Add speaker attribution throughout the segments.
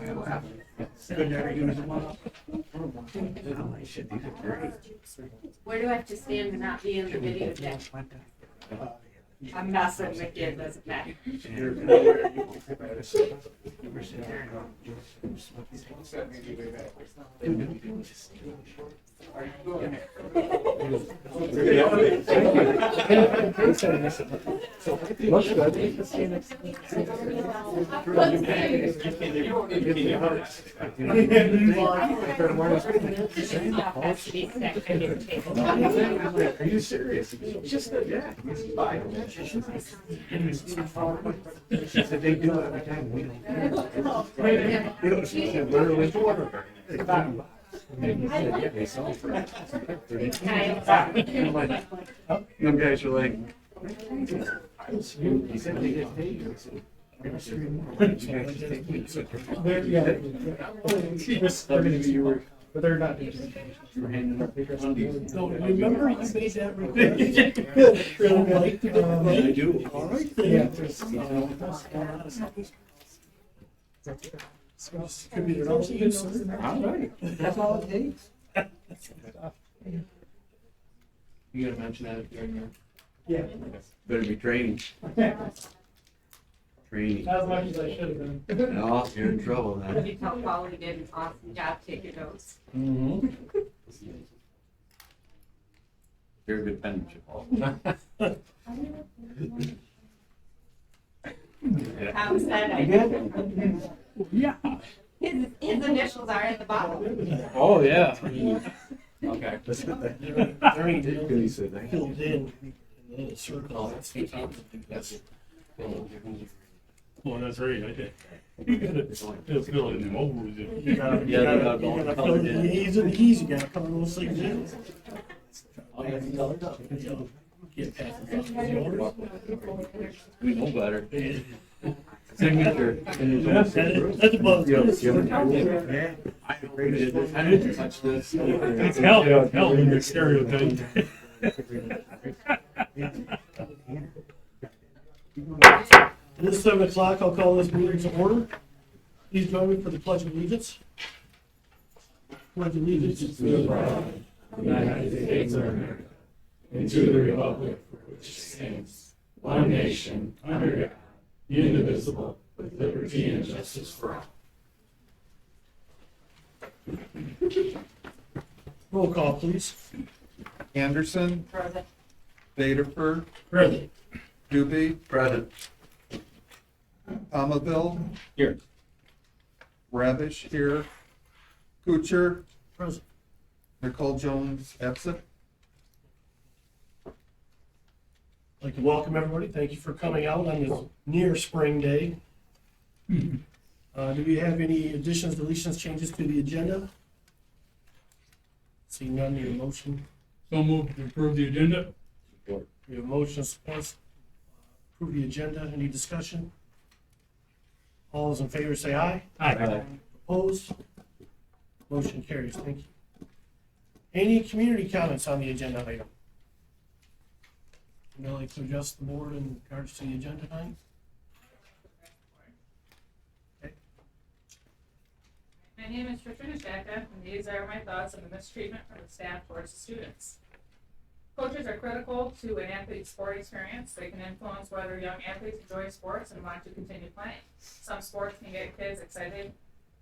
Speaker 1: I laughed. Could never use them up. I should, these are great.
Speaker 2: Where do I have to stand to not be in the video deck? I'm messing with you, it doesn't matter.
Speaker 1: Are you serious? Just yeah. She said they do it every time. We don't. She said literally order. Yeah, they sell for it. Them guys are like, he said they get paid. I said, "Never seen more. You guys just take me." So
Speaker 3: But they're not.
Speaker 1: we're handing out papers on these.
Speaker 3: So remember you made that request? Really like the
Speaker 1: I do.
Speaker 3: All right, then. Contributed all to you, sir.
Speaker 1: All right. That's all it takes. You gotta mention that during your.
Speaker 3: Yeah.
Speaker 1: Better be training. Training.
Speaker 3: Not as much as I should have been.
Speaker 1: No, you're in trouble then.
Speaker 2: You tell Paul he did an awesome job taking notes.
Speaker 1: You're a good penmanship.
Speaker 2: Tom said I did.
Speaker 3: Yeah.
Speaker 2: His initials are in the bottom.
Speaker 3: Oh, yeah.
Speaker 1: Okay.
Speaker 3: He
Speaker 1: said that.
Speaker 3: filled in the little circle.
Speaker 4: Well, that's right. I did. It's building them over.
Speaker 3: You gotta fill in the A's and the E's, you gotta cover those things in. Get past the
Speaker 1: We know better. Signature.
Speaker 3: That's above.
Speaker 1: Yeah. I didn't touch this.
Speaker 4: It's hell in your stereotype.
Speaker 3: It is 7 o'clock. I'll call this meeting to order. Please join me for the Pledge of Allegiance. Pledge of Allegiance to the flag of the United States of America and to the republic for which stands one nation under God, indivisible, with liberty and justice for all. Roll call, please.
Speaker 5: Anderson,
Speaker 2: Present.
Speaker 5: Baderford,
Speaker 3: Present.
Speaker 5: Doobie,
Speaker 1: Present.
Speaker 5: Palmaville.
Speaker 1: Here.
Speaker 5: Ravish here. Kuchar,
Speaker 3: Present.
Speaker 5: Nicole Jones absent.
Speaker 3: I'd like to welcome everybody. Thank you for coming out on this near spring day. Do we have any additions, deletions, changes to the agenda? Seeing none, need a motion.
Speaker 4: So moved to approve the agenda.
Speaker 3: We have a motion, support, approve the agenda. Any discussion? All those in favor say aye.
Speaker 4: Aye.
Speaker 3: Opposed? Motion carries. Thank you. Any community comments on the agenda item? Would you like to adjust the board in regards to the agenda tonight? Okay.
Speaker 6: My name is Patricia Shaka, and these are my thoughts on the mistreatment from the staff towards the students. Coaches are critical to an athlete's sport experience. They can influence whether young athletes enjoy sports and want to continue playing. Some sports can get kids excited.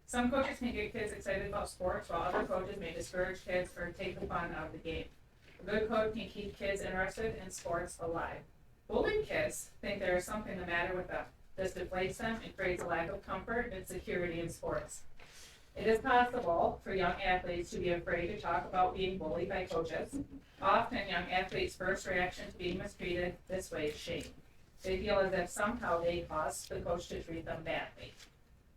Speaker 6: Some coaches can get kids excited about sports, while other coaches may discourage kids or take the fun out of the game. A good coach can keep kids interested in sports alive. Bullied kids think there is something the matter with them. This deflates them and creates a lack of comfort and security in sports. It is possible for young athletes to be afraid to talk about being bullied by coaches. Often, young athletes' first reaction to being mistreated this way is shame. They feel as if somehow they caused the coach to treat them badly.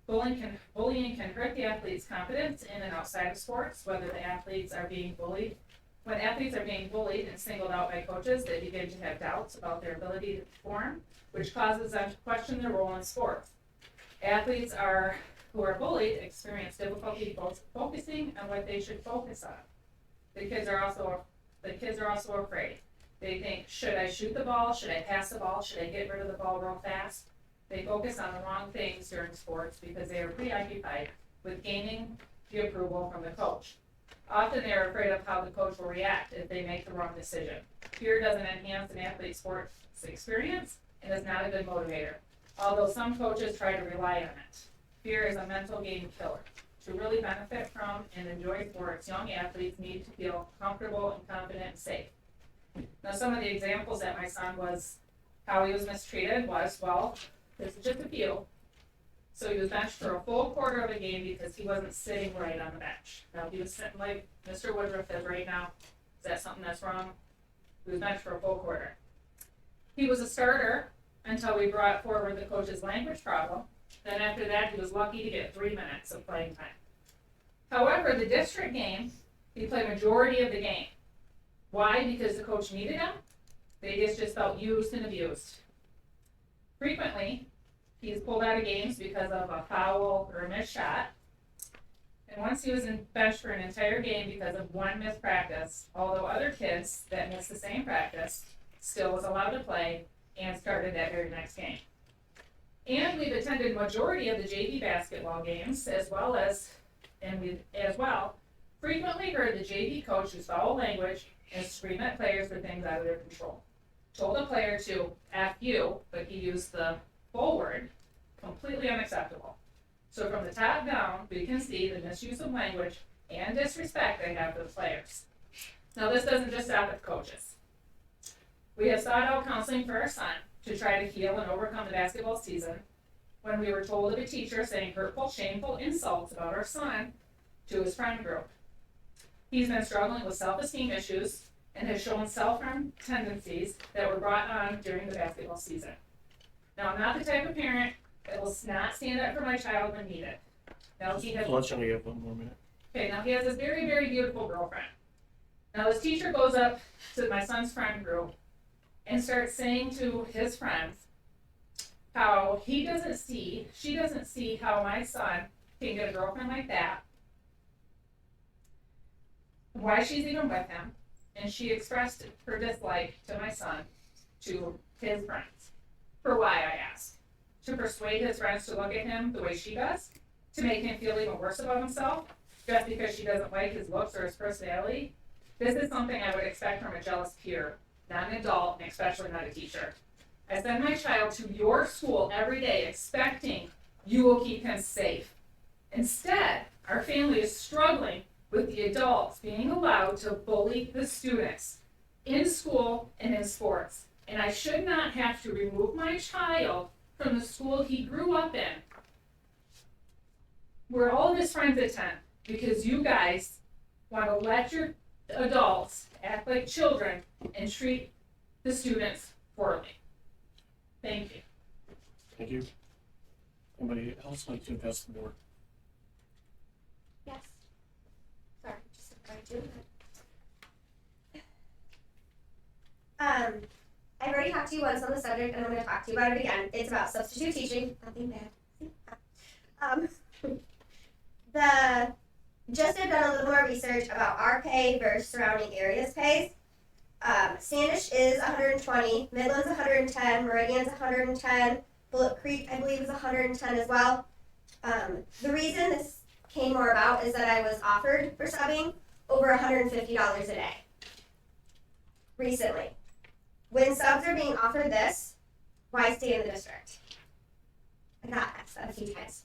Speaker 6: Bullying can hurt the athlete's confidence in and outside of sports, whether the athletes are being bullied. When athletes are being bullied and singled out by coaches, they begin to have doubts about their ability to perform, which causes them to question their role in sports. Athletes who are bullied experience difficulty both focusing on what they should focus on. The kids are also afraid. They think, should I shoot the ball? Should I pass the ball? Should I get rid of the ball real fast? they focus on the wrong things during sports because they are preoccupied with gaining the approval from the coach. Often they are afraid of how the coach will react if they make the wrong decision. Fear doesn't enhance an athlete's sports experience and is not a good motivator, although some coaches try to rely on it. Fear is a mental game killer. To really benefit from and enjoy sports, young athletes need to feel comfortable and confident and safe. Now, some of the examples that my son was, how he was mistreated was, well, there's just a few. So he was benched for a full quarter of a game because he wasn't sitting right on the bench. Now, if he was sitting like Mr. Woodruff is right now, is that something that's wrong? He was benched for a full quarter. He was a starter until we brought forward the coach's language problem. Then after that, he was lucky to get 3 minutes of playing time. However, the district game, he played majority of the game. Why? Because the coach needed him. They just felt used and abused. Frequently, he's pulled out of games because of a foul or a missed shot. And once he was benched for an entire game because of one missed practice, although other kids that missed the same practice still was allowed to play and started that very next game. And we've attended majority of the JV basketball games as well, frequently heard the JV coach use foul language and scream at players for things out of their control. Told a player to F you, but he used the full word, completely unacceptable. So from the top down, we can see the misuse of language and disrespect they have for the players. Now this doesn't just stop at the coaches. We have sought out counseling for our son to try to heal and overcome the basketball season when we were told of a teacher saying hurtful, shameful insults about our son to his friend group. He's been struggling with self-esteem issues and has shown self-harm tendencies that were brought on during the basketball season. Now, I'm not the type of parent that will not stand up for my child when needed. Now, he has...
Speaker 4: Let's only have 1 more minute.
Speaker 6: Okay, now he has this very, very beautiful girlfriend. Now, this teacher goes up to my son's friend group and starts saying to his friends how she doesn't see how my son can get a girlfriend like that, why she's even with him, and she expressed her dislike to my son to his friends. For why, I asked. To persuade his friends to look at him the way she does? To make him feel even worse about himself? Just because she doesn't like his looks or his personality? This is something I would expect from a jealous peer, not an adult, and especially not a teacher. I send my child to your school every day expecting you will keep him safe. Instead, our family is struggling with the adults being allowed to bully the students in school and in sports. And I should not have to remove my child from the school he grew up in, where all of his friends attend, because you guys want to let your adults act like children and treat the students poorly. Thank you.
Speaker 4: Thank you. Anybody else like to address the board?
Speaker 7: Yes. Sorry, just going to. I've already talked to you once on the subject, and I'm going to talk to you about it again. It's about substitute teaching. Nothing bad. Just have done a little more research about our pay versus surrounding areas' pays. Standish is 120, Midland's 110, Meridian's 110, Bullet Creek, I believe, is 110 as well. The reason this came more about is that I was offered for subbing over $150 a day recently. When subs are being offered this, why stay in the district? I got asked that a few times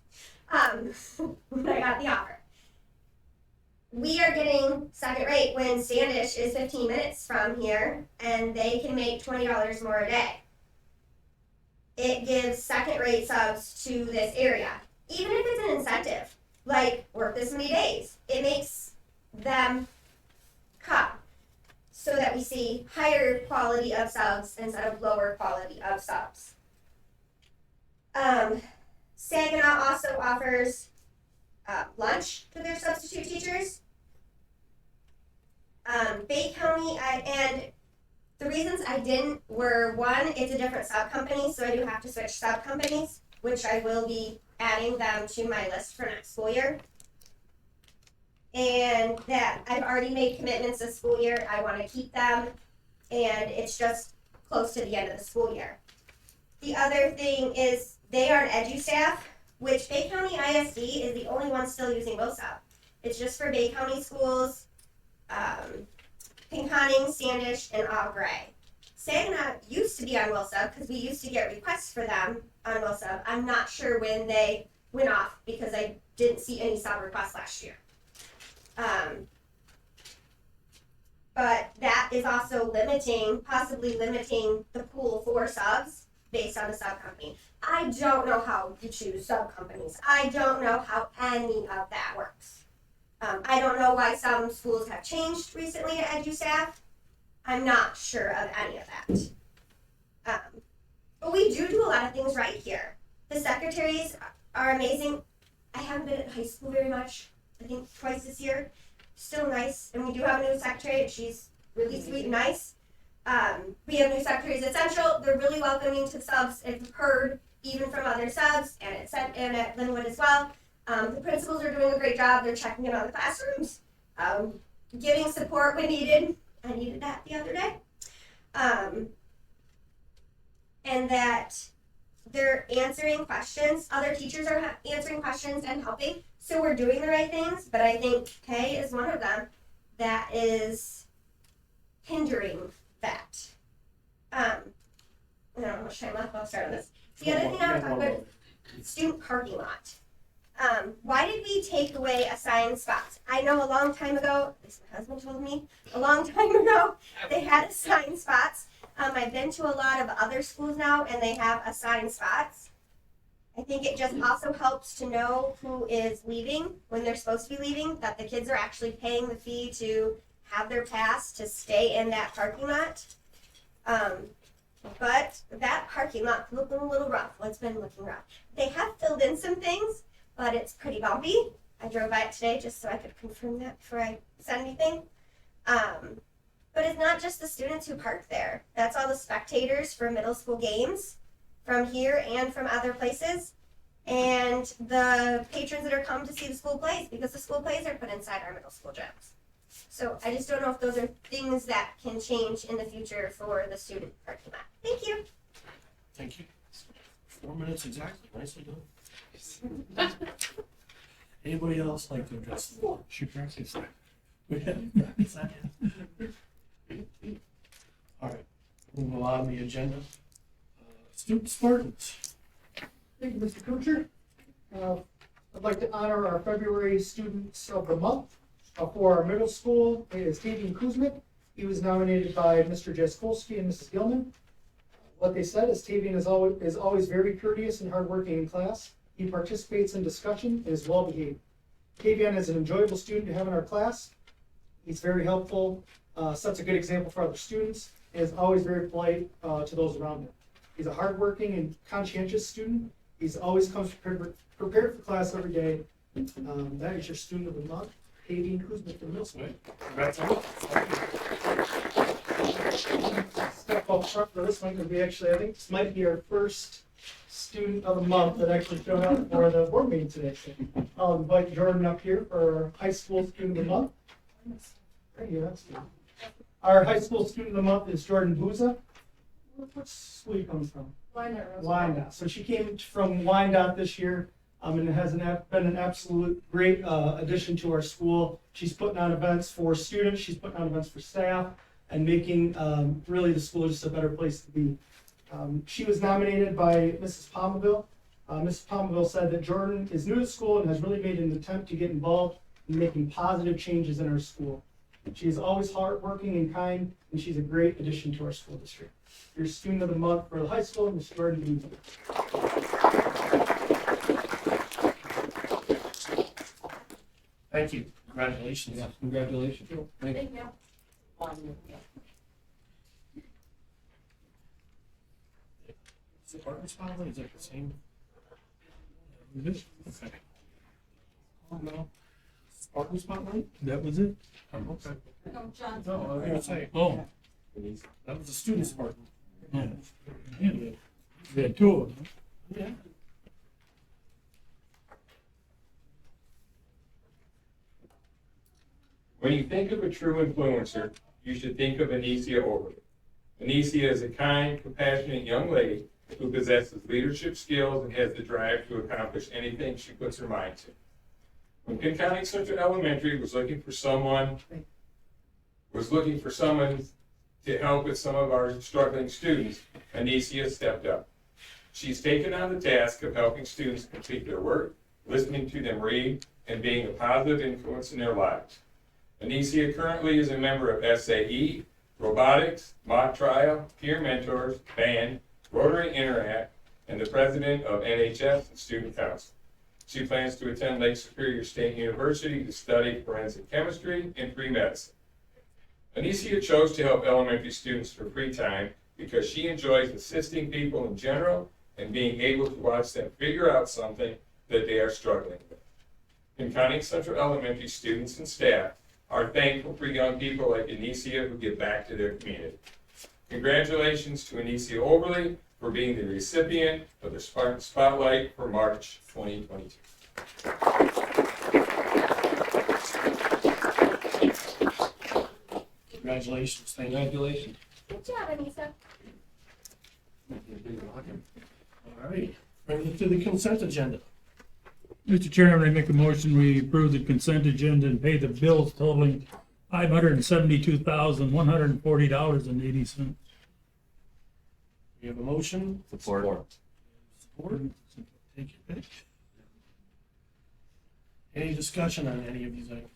Speaker 7: when I got the offer. We are getting second rate when Standish is 15 minutes from here and they can make $20 more a day. It gives second rate subs to this area. Even if it's an incentive, like work this many days, it makes them come so that we see higher quality of subs instead of lower quality of subs. Saginaw also offers lunch to their substitute teachers. Bay County, and the reasons I didn't were, one, it's a different sub-company, so I do have to switch sub-companies, which I will be adding them to my list for next school year. And that I've already made commitments this school year, I want to keep them, and it's just close to the end of the school year. The other thing is They are an edu staff, which Bay County ISD is the only one still using WOSUP. It's just for Bay County schools, Pinconning, Standish, and Au Gray. Saginaw used to be on WOSUP because we used to get requests for them on WOSUP. I'm not sure when they went off because I didn't see any sub requests last year. But that is also possibly limiting the pool for subs based on the sub company. I don't know how you choose sub companies. I don't know how any of that works. I don't know why some schools have changed recently to EduStaff. I'm not sure of any of that. But we do a lot of things right here. The secretaries are amazing. I haven't been at high school very much. I think twice this year. Still nice, and we do have a new secretary, and she's really sweet and nice. We have new secretaries at Central. They're really welcoming to subs. I've heard even from other subs, and at Linwood as well. The principals are doing a great job. They're checking in on the classrooms, giving support when needed. I needed that the other day. And that they're answering questions. Other teachers are answering questions and helping. So we're doing the right things, but I think Kay is one of them that is hindering that. I don't know how much time left. I'll start on this. The other thing I want to talk about is student parking lot. Why did we take away assigned spots? I know a long time ago, at least my husband told me, a long time ago, they had assigned spots. I've been to a lot of other schools now, and they have assigned spots. I think it just also helps to know who is leaving when they're supposed to be leaving, that the kids are actually paying the fee to have their pass to stay in that parking lot. But that parking lot looking a little rough. Well, it's been looking rough. They have filled in some things, but it's pretty bumpy. I drove by it today just so I could confirm that before I said anything. But it's not just the students who park there. That's all the spectators for middle school games from here and from other places, and the patrons that are come to see the school plays, because the school plays are put inside our middle school gyms. So I just don't know if those are things that can change in the future for the student parking lot. Thank you.
Speaker 3: Thank you. 4 minutes exactly. Nicely done. Anybody else like to address the board?
Speaker 4: She practiced that.
Speaker 3: We have practice that. All right, moving along the agenda. Student Spartans.
Speaker 8: Thank you, Mr. Kuchar. I'd like to honor our February Students of the Month for our middle school. It is Tavian Kuzmik. He was nominated by Mr. Jaskolski and Mrs. Gilman. What they said is Tavian is always very courteous and hardworking in class. He participates in discussion and is well behaved. Tavian is an enjoyable student to have in our class. He's very helpful, sets a good example for other students, and is always very polite to those around him. He's a hardworking and conscientious student. He's always comes prepared for class every day. That is your student of the month, Tavian Kuzmik from middle school. Step up front for this one because I think this might be our first student of the month that actually showed up for the board meeting today. So I'll invite Jordan up here for our high school student of the month. Right here, that's good. Our high school student of the month is Jordan Booza. What school you come from? Wyandotte. So she came from Wyandotte this year, and has been an absolute great addition to our school. She's putting on events for students, she's putting on events for staff, and making really the school just a better place to be. She was nominated by Mrs. Palmerville. Mrs. Palmerville said that Jordan is new to school and has really made an attempt to get involved in making positive changes in our school. She is always hardworking and kind, and she's a great addition to our school district. Your student of the month for the high school, Ms. Jordan Booza.
Speaker 3: Thank you. Congratulations.
Speaker 1: Yeah, congratulations. Thank you.
Speaker 3: Is it Barton Spotlight? Is that the same?
Speaker 4: Is it?
Speaker 3: Okay. Oh, no. Spartan Spotlight?
Speaker 4: That was it?
Speaker 3: Oh, okay.
Speaker 6: No, John.
Speaker 3: No, I was gonna say,
Speaker 4: Oh.
Speaker 3: that was a student Spartan.
Speaker 4: Yeah. They had two of them.
Speaker 3: Yeah.
Speaker 9: When you think of a true influencer, you should think of Anicia Overton. Anicia is a kind, compassionate young lady who possesses leadership skills and has the drive to accomplish anything she puts her mind to. When Pinconning Central Elementary was looking for someone to help with some of our struggling students, Anicia stepped up. She's taken on the task of helping students complete their work, listening to them read, and being a positive influence in their lives. Anicia currently is a member of SAE, robotics, mock trial, peer mentors, band, Rotary Interact, and the president of NHS and student council. She plans to attend Lake Superior State University to study forensic chemistry and pre-medicine. Anicia chose to help elementary students for free time because she enjoys assisting people in general and being able to watch them figure out something that they are struggling with. Pinconning Central Elementary students and staff are thankful for young people like Anicia who give back to their community. Congratulations to Anicia Overly for being the recipient of the Spartan Spotlight for March 2022.
Speaker 3: Congratulations. Thank you.
Speaker 9: Congratulations.
Speaker 7: Good job, Anissa.
Speaker 3: All right, bring it to the consent agenda.
Speaker 4: Mr. Chairman, I make a motion, we approve the consent agenda and pay the bills totaling $572,140.80.
Speaker 3: We have a motion.
Speaker 1: Support.
Speaker 3: Support. Take your pick. Any discussion on any of these items?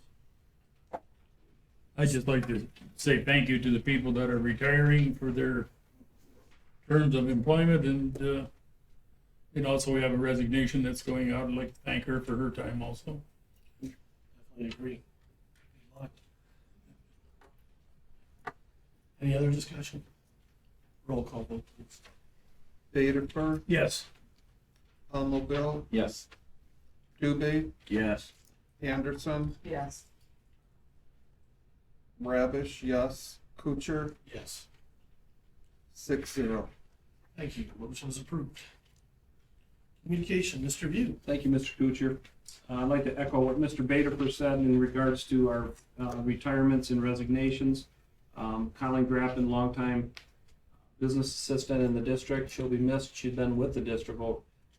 Speaker 4: I'd just like to say thank you to the people that are retiring for their terms of employment, and also we have a resignation that's going out. I'd like to thank her for her time also.
Speaker 3: Definitely agree. Good luck. Any other discussion? Roll call vote, please.
Speaker 5: Bedifer,
Speaker 4: Yes.
Speaker 5: Almobill,
Speaker 1: Yes.
Speaker 5: Dubé,
Speaker 1: Yes.
Speaker 5: Anderson,
Speaker 2: Yes.
Speaker 5: Rabish, yes. Kuchar,
Speaker 3: Yes.
Speaker 5: 6-0.
Speaker 3: Thank you. Motion is approved. Communication, Mr. View.
Speaker 10: Thank you, Mr. Kuchar. I'd like to echo what Mr. Bedifer said in regards to our retirements and resignations. Colleen Grappin, longtime business assistant in the district. She'll be missed. She's been with the district,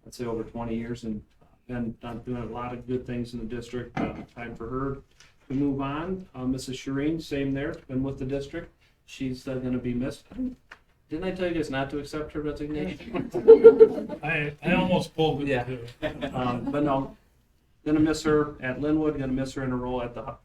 Speaker 10: I'd say over 20 years, and been doing a lot of good things in the district. Time for her to move on. Mrs. Shireen, same there, been with the district. She's going to be missed. Didn't I tell you guys not to accept her resignation?
Speaker 4: I almost pulled it.
Speaker 10: Yeah. But no, gonna miss her at Linwood, gonna miss her in a role at the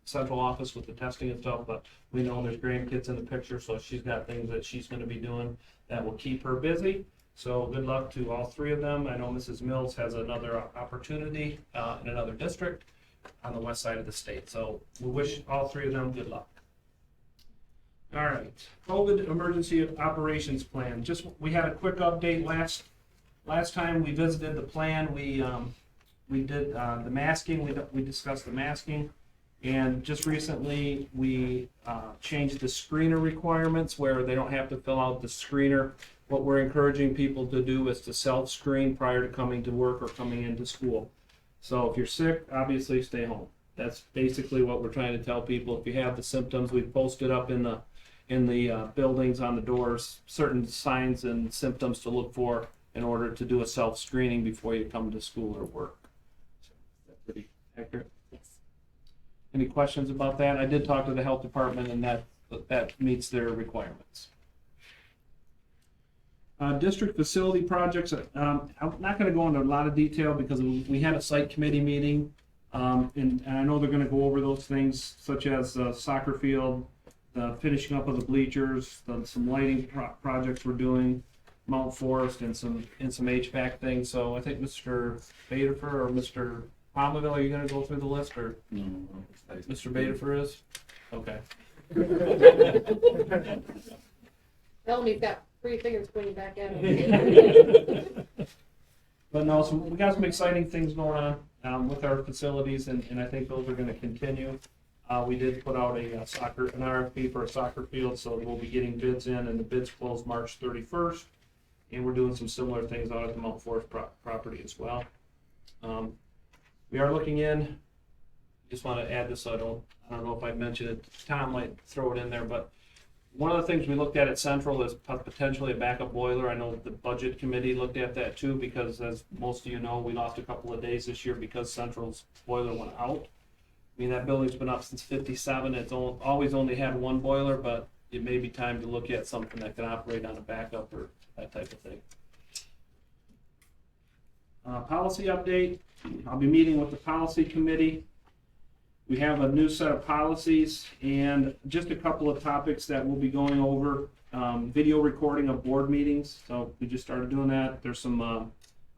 Speaker 10: central office with the testing and stuff, but we know there's grandkids in the picture, so she's got things that she's gonna be doing that will keep her busy. So good luck to all three of them. I know Mrs. Mills has another opportunity in another district on the west side of the state. So we wish all three of them good luck. All right, COVID emergency operations plan. We had a quick update last time we visited the plan. We did the masking. We discussed the masking, and just recently we changed the screener requirements where they don't have to fill out the screener. What we're encouraging people to do is to self-screen prior to coming to work or coming into school. So if you're sick, obviously stay home. That's basically what we're trying to tell people. If you have the symptoms, we posted up in the buildings on the doors certain signs and symptoms to look for in order to do a self-screening before you come to school or work. So that's pretty accurate.
Speaker 2: Yes.
Speaker 10: Any questions about that? I did talk to the health department, and that meets their requirements. District facility projects. I'm not going to go into a lot of detail because we had a site committee meeting, and I know they're going to go over those things such as soccer field, the finishing up of the bleachers, some lighting projects we're doing, Mount Forest, and some HVAC things. So I think Mr. Bedifer or Mr. Palmaville, are you going to go through the list, or Mr. Bedifer is? Okay.
Speaker 2: Tell him he's got 3 fingers pointing back at him.
Speaker 10: But no, so we got some exciting things going on with our facilities, and I think those are going to continue. We did put out an RFP for a soccer field, so we'll be getting bids in, and the bids close March 31st. And we're doing some similar things out at the Mount Forest property as well. We are looking in. Just want to add this, so I don't know if I mentioned it. Tom might throw it in there, but One of the things we looked at Central is potentially a backup boiler. I know the budget committee looked at that too, because as most of you know, we lost a couple of days this year because Central's boiler went out. I mean, that building's been up since '57. It's always only had one boiler, but it may be time to look at something that can operate on a backup or that type of thing. Policy update. I'll be meeting with the policy committee. We have a new set of policies and just a couple of topics that we'll be going over. Video recording of board meetings. So we just started doing that. There's some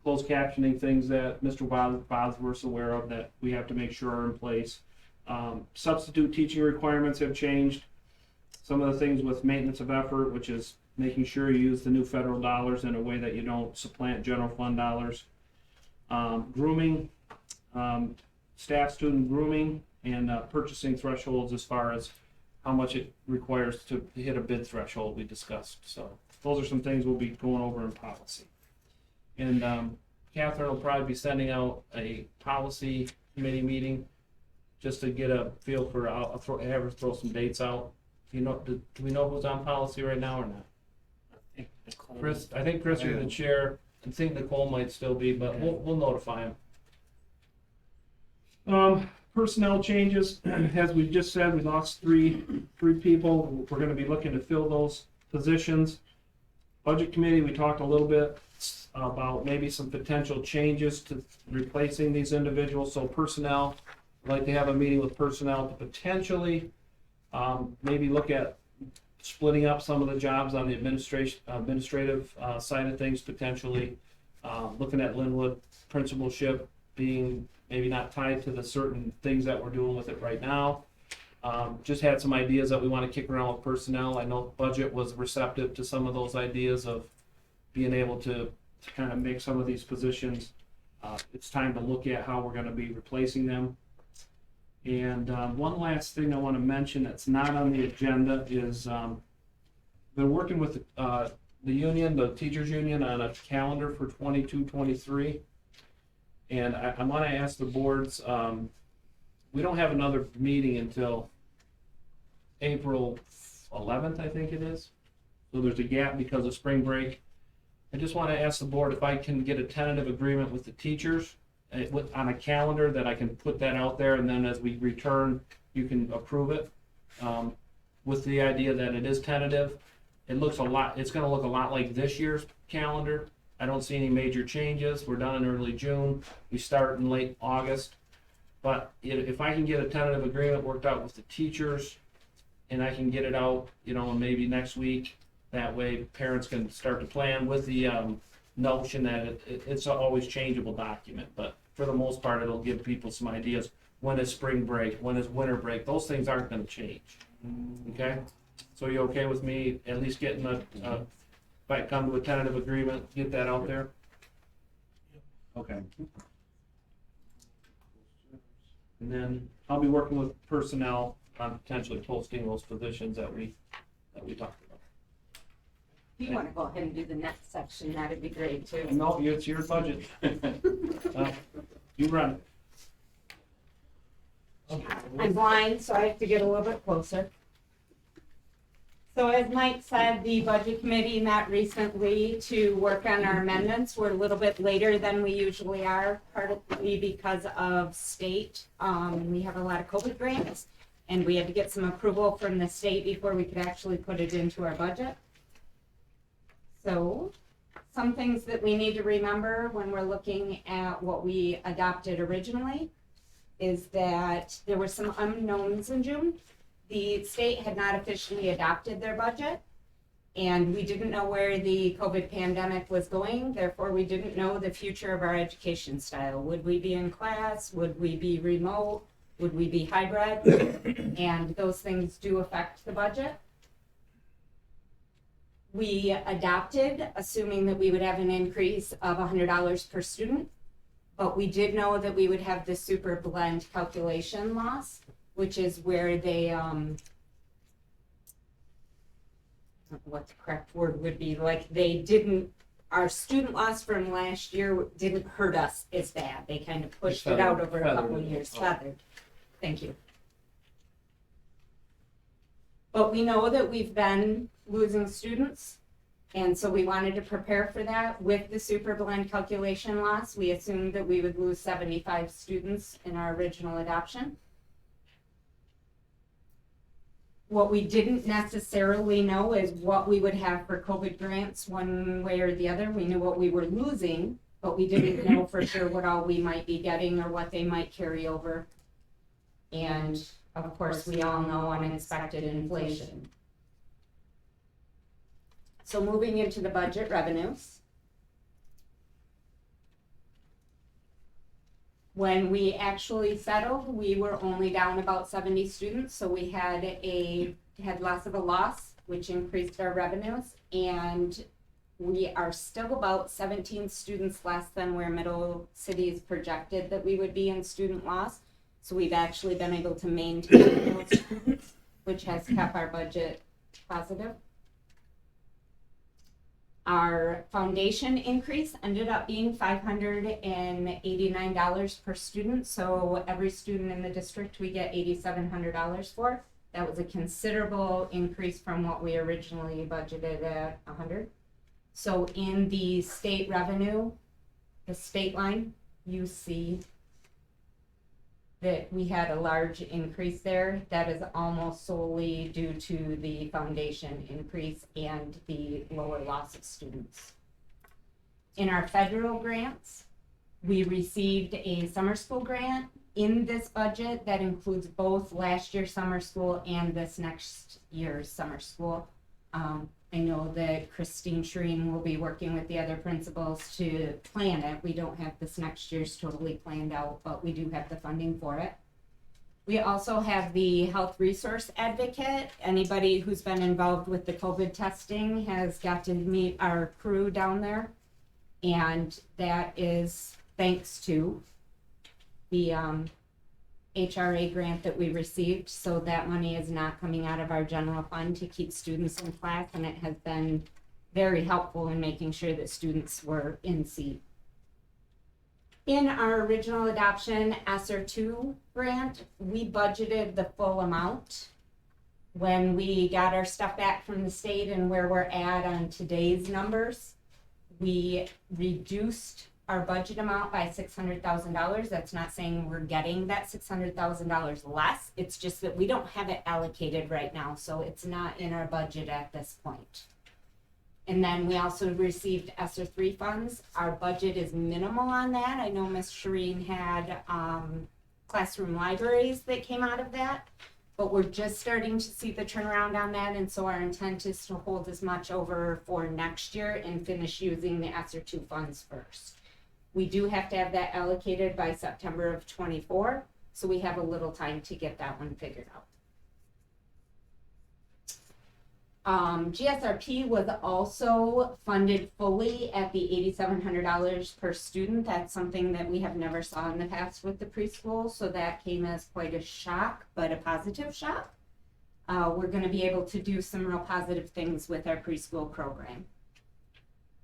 Speaker 10: closed captioning things that Mr. Bosworth's aware of that we have to make sure are in place. Substitute teaching requirements have changed. Some of the things with maintenance of effort, which is making sure you use the new federal dollars in a way that you don't supplant general fund dollars. Grooming, staff student grooming, and purchasing thresholds as far as how much it requires to hit a bid threshold we discussed. So those are some things we'll be going over in policy. And Catherine will probably be sending out a policy committee meeting just to get a feel for, have her throw some dates out. Do we know who's on policy right now or not? Chris, I think Chris is the chair. I think Nicole might still be, but we'll notify him. Personnel changes, as we just said, we lost three people. We're going to be looking to fill those positions. Budget committee, we talked a little bit about maybe some potential changes to replacing these individuals. So personnel, I'd like to have a meeting with personnel to potentially maybe look at splitting up some of the jobs on the administrative side of things, potentially looking at Linwood principalship being maybe not tied to the certain things that we're doing with it right now. Just had some ideas that we want to kick around with personnel. I know budget was receptive to some of those ideas of being able to kind of make some of these positions. It's time to look at how we're going to be replacing them. And one last thing I want to mention that's not on the agenda is been working with the union, the teachers union, on a calendar for 22-23. And I want to ask the boards, we don't have another meeting until April 11th, I think it is. So there's a gap because of spring break. I just want to ask the board if I can get a tentative agreement with the teachers on a calendar that I can put that out there, and then as we return, you can approve it. With the idea that it is tentative, it's going to look a lot like this year's calendar. I don't see any major changes. We're done in early June. We start in late August. But if I can get a tentative agreement worked out with the teachers, and I can get it out, maybe next week, that way parents can start to plan with the notion that it's an always changeable document. But for the most part, it'll give people some ideas. When is spring break? When is winter break? Those things aren't going to change. Okay? So you okay with me at least getting if I come to a tentative agreement, get that out there? Okay. And then I'll be working with personnel on potentially posting those positions that we talked about.
Speaker 2: If you want to go ahead and do the next section, that'd be great too.
Speaker 10: No, it's your budget. You run it.
Speaker 2: I'm blind, so I have to get a little bit closer. So as Mike said, the budget committee met recently to work on our amendments. We're a little bit later than we usually are, partly because of state. We have a lot of COVID grants, and we had to get some approval from the state before we could actually put it into our budget. So some things that we need to remember when we're looking at what we adopted originally is that there were some unknowns in June. The state had not officially adopted their budget, and we didn't know where the COVID pandemic was going. Therefore, we didn't know the future of our education style. Would we be in class? Would we be remote? Would we be hybrid? And those things do affect the budget. We adopted, assuming that we would have an increase of $100 per student, but we did know that we would have the super blend calculation loss, which is where they, I don't know what the correct word would be, like they didn't, our student loss from last year didn't hurt us as bad. They kind of pushed it out over a couple of years. Feathered. Thank you. But we know that we've been losing students, and so we wanted to prepare for that. With the super blend calculation loss, we assumed that we would lose 75 students in our original adoption. What we didn't necessarily know is what we would have for COVID grants one way or the other. We knew what we were losing, but we didn't know for sure what all we might be getting or what they might carry over. And of course, we all know unexpected inflation. So moving into the budget revenues. When we actually settled, we were only down about 70 students, so we had less of a loss, which increased our revenues, and we are still about 17 students less than where Middle Cities projected that we would be in student loss. So we've actually been able to maintain those students, which has kept our budget positive. Our foundation increase ended up being $589 per student. So every student in the district, we get $8,700 for. That was a considerable increase from what we originally budgeted at $100. So in the state revenue, the state line, you see that we had a large increase there. That is almost solely due to the foundation increase and the lower loss of students. In our federal grants, we received a summer school grant in this budget that includes both last year's summer school and this next year's summer school. I know that Christine Shreen will be working with the other principals to plan it. We don't have this next year's totally planned out, but we do have the funding for it. We also have the health resource advocate. Anybody who's been involved with the COVID testing has got to meet our crew down there. And that is thanks to the HRA grant that we received. So that money is not coming out of our general fund to keep students in class, and it has been very helpful in making sure that students were in seat. In our original adoption ESSER 2 grant, we budgeted the full amount. When we got our stuff back from the state and where we're at on today's numbers, we reduced our budget amount by $600,000. That's not saying we're getting that $600,000 less. It's just that we don't have it allocated right now, so it's not in our budget at this point. And then we also received ESSER 3 funds. Our budget is minimal on that. I know Ms. Shireen had classroom libraries that came out of that, but we're just starting to see the turnaround on that, and so our intent is to hold as much over for next year and finish using the ESSER 2 funds first. We do have to have that allocated by September of 24, so we have a little time to get that one figured out. GSRP was also funded fully at the $8,700 per student. That's something that we have never saw in the past with the preschool, so that came as quite a shock, but a positive shock. We're going to be able to do some real positive things with our preschool program.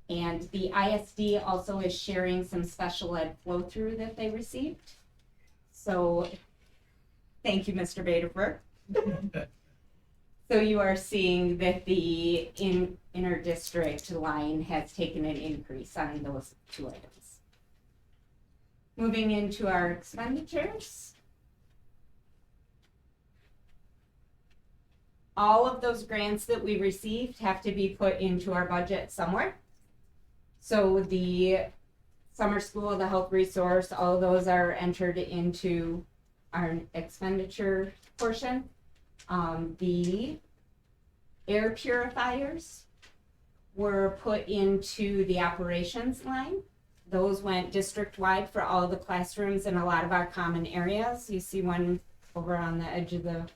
Speaker 2: And the ISD also is sharing some special ed flow-through that they received. So thank you, Mr. Baderberg. So you are seeing that the inter-district line has taken an increase on those two items. Moving into our expenditures. All of those grants that we received have to be put into our budget somewhere. So the summer school, the health resource, all of those are entered into our expenditure portion. The air purifiers were put into the operations line. Those went district-wide for all the classrooms in a lot of our common areas. You see one over on the edge of the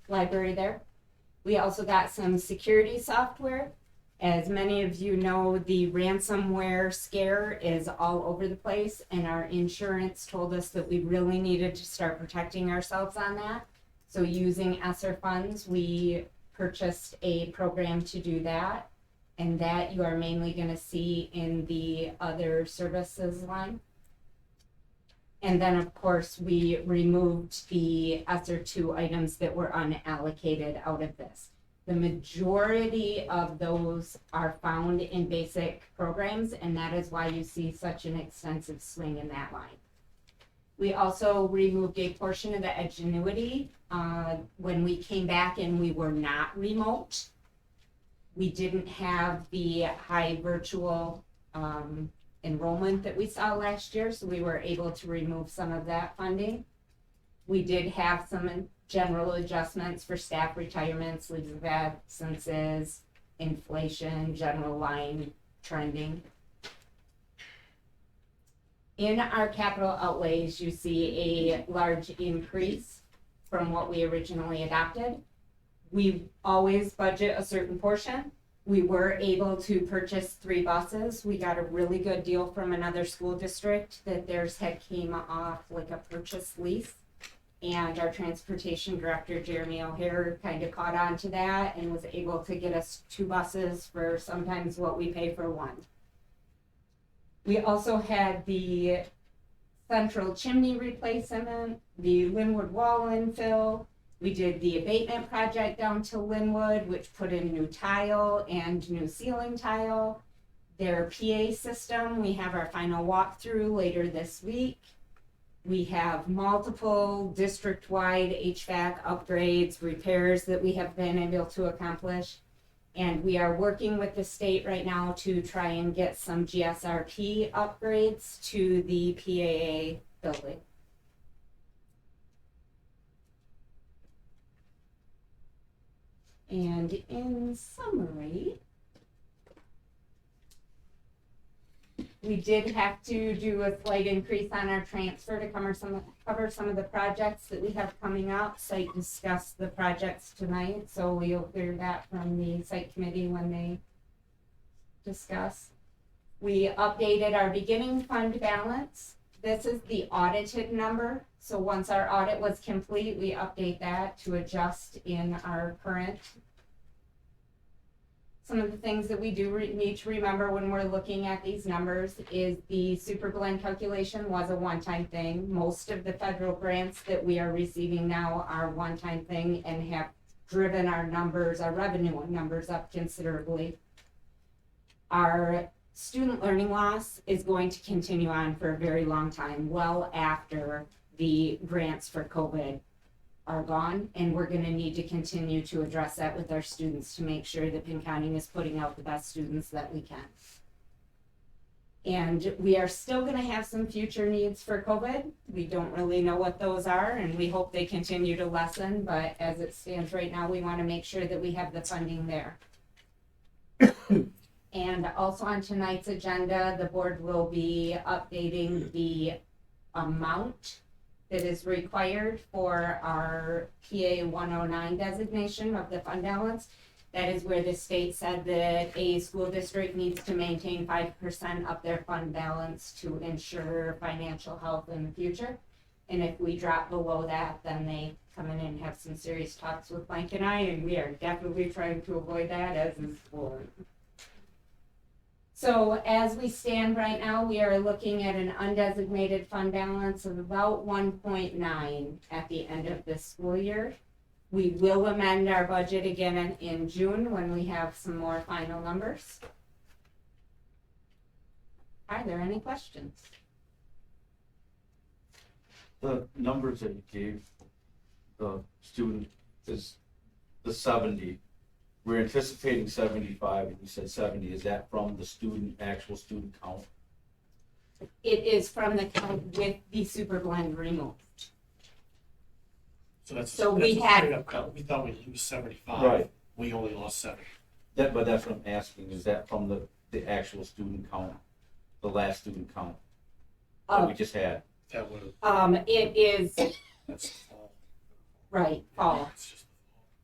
Speaker 2: library there. We also got some security software. As many of you know, the ransomware scare is all over the place, and our insurance told us that we really needed to start protecting ourselves on that. So using ESSER funds, we purchased a program to do that, and that you are mainly going to see in the other services line. And then, of course, we removed the ESER two items that were unallocated out of this. The majority of those are found in basic programs, and that is why you see such an extensive swing in that line. We also removed a portion of the Edgenuity. When we came back and we were not remote, we didn't have the high virtual enrollment that we saw last year, so we were able to remove some of that funding. We did have some general adjustments for staff retirements, leaves of absences, inflation, general line trending. In our capital outlays, you see a large increase from what we originally adopted. We always budget a certain portion. We were able to purchase 3 buses. We got a really good deal from another school district that theirs had came off like a purchase lease. And our transportation director, Jeremy O'Hare, kind of caught on to that and was able to get us 2 buses for sometimes what we pay for 1. We also had the central chimney replacement, the Linwood wall infill. We did the abatement project down to Linwood, which put in new tile and new ceiling tile. Their PA system, we have our final walkthrough later this week. We have multiple district-wide HVAC upgrades, repairs that we have been able to accomplish. And we are working with the state right now to try and get some GSRP upgrades to the PAA building. And in summary, we did have to do a slight increase on our transfer to cover some of the projects that we have coming up. Site discussed the projects tonight, so we'll hear that from the site committee when they discuss. We updated our beginning fund balance. This is the audited number. So once our audit was complete, we update that to adjust in our current. Some of the things that we do need to remember when we're looking at these numbers is the super blend calculation was a one-time thing. Most of the federal grants that we are receiving now are one-time thing and have driven our numbers, our revenue numbers up considerably. Our student learning loss is going to continue on for a very long time, well after the grants for COVID are gone, and we're going to need to continue to address that with our students to make sure that Pinconning is putting out the best students that we can. And we are still going to have some future needs for COVID. We don't really know what those are, and we hope they continue to lessen, but as it stands right now, we want to make sure that we have the funding there. And also on tonight's agenda, the board will be updating the amount that is required for our PA 109 designation of the fund balance. That is where the state said that a school district needs to maintain 5% of their fund balance to ensure financial health in the future. And if we drop below that, then they come in and have some serious talks with Mike and I, and we are definitely trying to avoid that as is the board. So as we stand right now, we are looking at an undesignated fund balance of about 1.9 at the end of this school year. We will amend our budget again in June when we have some more final numbers. Are there any questions?
Speaker 11: The numbers that you gave the student is the 70. We're anticipating 75, and you said 70. Is that from the student, actual student count?
Speaker 2: It is from the count with the super blend removed.
Speaker 3: So that's
Speaker 2: So
Speaker 3: that's
Speaker 2: we
Speaker 3: a
Speaker 2: had-
Speaker 3: straight up count. We thought we'd lose 75.
Speaker 11: Right.
Speaker 3: We only lost 70.
Speaker 11: But that's what I'm asking. Is that from the actual student count, the last student count that we just had?
Speaker 3: That would
Speaker 2: It is,
Speaker 3: that's the fall.
Speaker 2: right, fall.
Speaker 3: It's just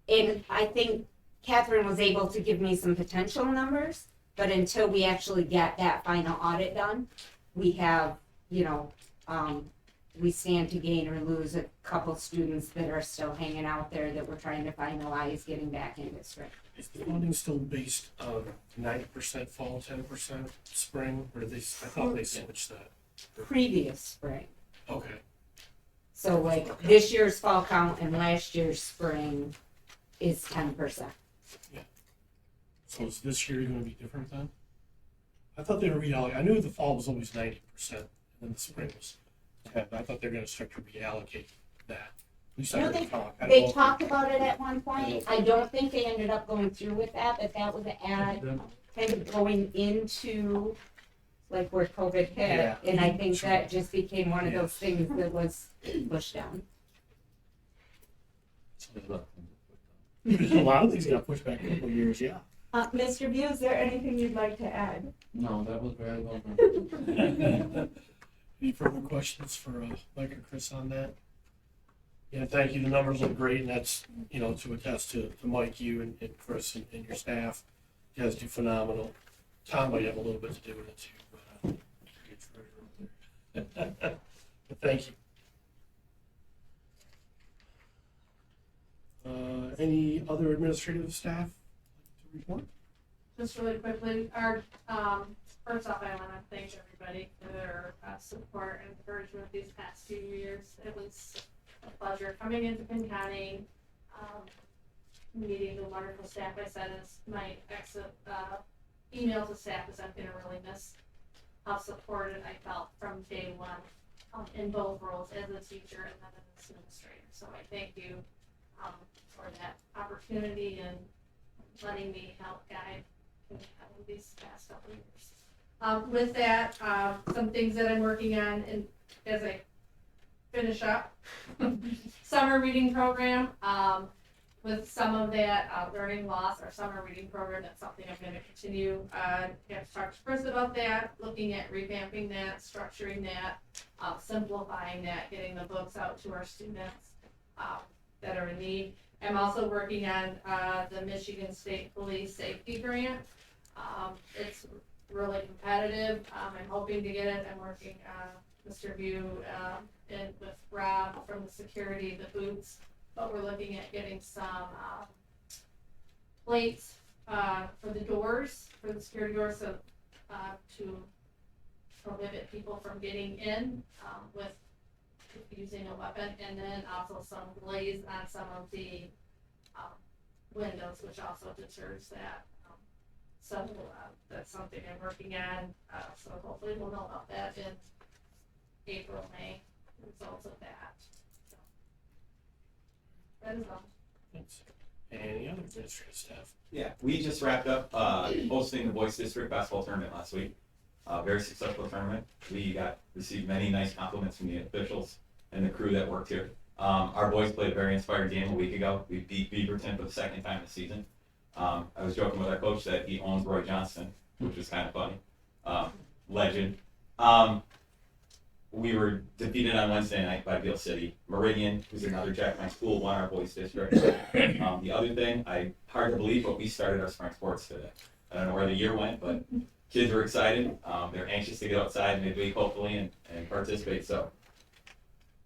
Speaker 2: And I think Catherine was able to give me some potential numbers, but until we actually get that final audit done, we have, we stand to gain or lose a couple students that are still hanging out there that we're trying to finalize getting back in district.
Speaker 3: Is the funding still based on 90% fall, 10% spring, or I thought they switched that.
Speaker 2: Previous spring.
Speaker 3: Okay.
Speaker 2: So like this year's fall count and last year's spring is 10%.
Speaker 3: So is this year gonna be different then? I thought they were reallocating, I knew the fall was always 90%, and then the spring was 10, but I thought they were gonna start to reallocate that. At least I
Speaker 2: No,
Speaker 3: heard talk. I don't know
Speaker 2: They
Speaker 3: if
Speaker 2: talked about it at one point. I don't think they ended up going through with that, but that was kind of going into like where COVID hit.
Speaker 3: Yeah.
Speaker 2: And I think that just became one of
Speaker 3: Yeah.
Speaker 2: those things that was pushed down.
Speaker 3: A lot of things got pushed back a couple of years, yeah.
Speaker 2: Mr. View, is there anything you'd like to add?
Speaker 11: No, that was very well done.
Speaker 3: Any further questions for Mike or Chris on that? Yeah, thank you. The numbers look great, and that's, to attest to Mike, you and Chris and your staff. You guys do phenomenal. Tom might have a little bit to do with it too, but but thank you. Any other administrative staff to report?
Speaker 12: Just really quickly, first off, I want to thank everybody for their support and encouragement these past few years. It was a pleasure coming into Pinconning, meeting the wonderful staff. I said as my email to staff is I'm going to really miss how supported I felt from day one in both roles as a teacher and then as an administrator. So I thank you for that opportunity and letting me help guide these past couple of years. With that, some things that I'm working on and as I finish up summer reading program, with some of that learning loss or summer reading program, that's something I'm going to continue. I have to talk to Chris about that, looking at revamping that, structuring that, simplifying that, getting the books out to our students that are in need. I'm also working on the Michigan State Police Safety Grant. It's really competitive. I'm hoping to get it. I'm working Mr. View and with Rob from the security, the boots, but we're looking at getting some plates for the doors, for the security doors, so to prohibit people from getting in with using a weapon, and then also some glaze on some of the windows, which also deters that. So that's something I'm working on. So hopefully we'll know about that in April, May, results of that. So that is all.
Speaker 3: Thanks. Any other administrative staff?
Speaker 13: Yeah, we just wrapped up hosting the Boys District Basketball Tournament last week. Very successful tournament. We received many nice compliments from the officials and the crew that worked here. Our boys played a very inspired game a week ago. We beat Beaverton for the second time this season. I was joking with our coach that he owns Roy Johnston, which was kind of funny. Legend. We were defeated on Wednesday night by Beale City. Meridian, who's another Jackman school, won our boys district. The other thing, hard to believe, but we started our spring sports today. I don't know where the year went, but kids were excited. They're anxious to get outside midweek, hopefully, and participate. So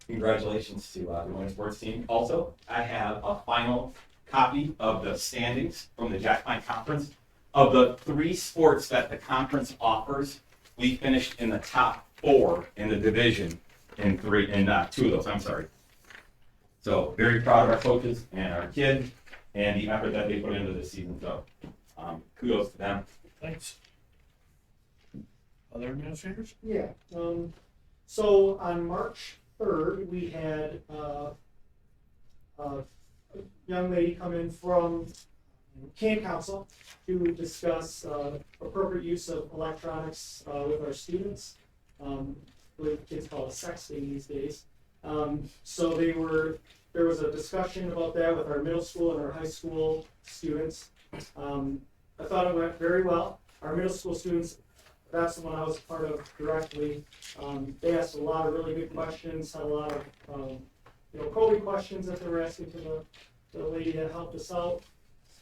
Speaker 13: congratulations to the women's sports team. Also, I have a final copy of the standings from the Jack Pine Conference. Of the 3 sports that the conference offers, we finished in the top 4 in the division in 2 of those, I'm sorry. So very proud of our coaches and our kids and the effort that they put into this season. So kudos to them.
Speaker 3: Thanks. Other administrators?
Speaker 8: Yeah, so on March 3rd, we had a young lady come in from camp council to discuss appropriate use of electronics with our students. What kids call it sexting these days. So there was a discussion about that with our middle school and our high school students. I thought it went very well. Our middle school students, that's the one I was part of directly. They asked a lot of really good questions, had a lot of probing questions that they were asking to the lady that helped us out.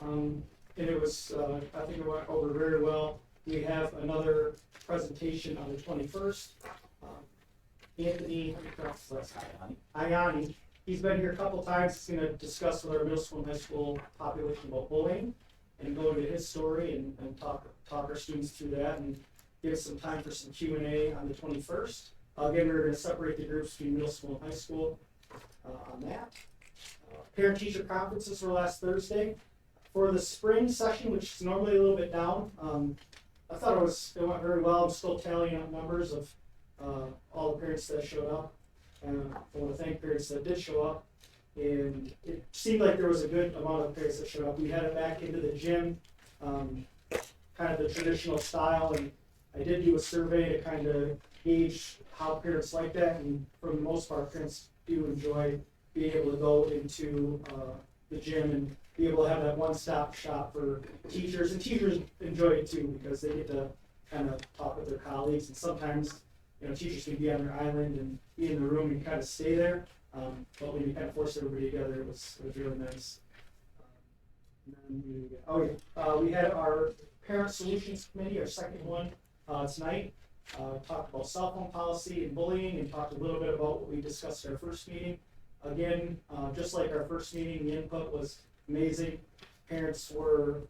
Speaker 8: And it was, I think it went over very well. We have another presentation on the 21st. Anthony Ayani, he's been here a couple times. He's going to discuss with our middle school and high school population about bullying and go into his story and talk our students through that and give us some time for some Q&A on the 21st. Again, we're gonna separate the groups between middle school and high school, on that. Parent-teacher conferences were last Thursday. For the spring session, which is normally a little bit down, I thought it went very well. I'm still tallying up numbers of all the parents that showed up. I want to thank parents that did show up. And it seemed like there was a good amount of parents that showed up. We had it back into the gym, kind of the traditional style. And I did do a survey to kind of gauge how parents like that. And for the most part, parents do enjoy being able to go into the gym and be able to have that one-stop shop for teachers. And teachers enjoy it too, because they get to kind of talk with their colleagues. And sometimes, teachers can be on their island and be in the room and kind of stay there. But when you kind of force everybody together, it was really nice. We had our Parent Solutions Committee, our second one, tonight. Talked about cell phone policy and bullying, and talked a little bit about what we discussed at our first meeting. Again, just like our first meeting, the input was amazing. Parents were,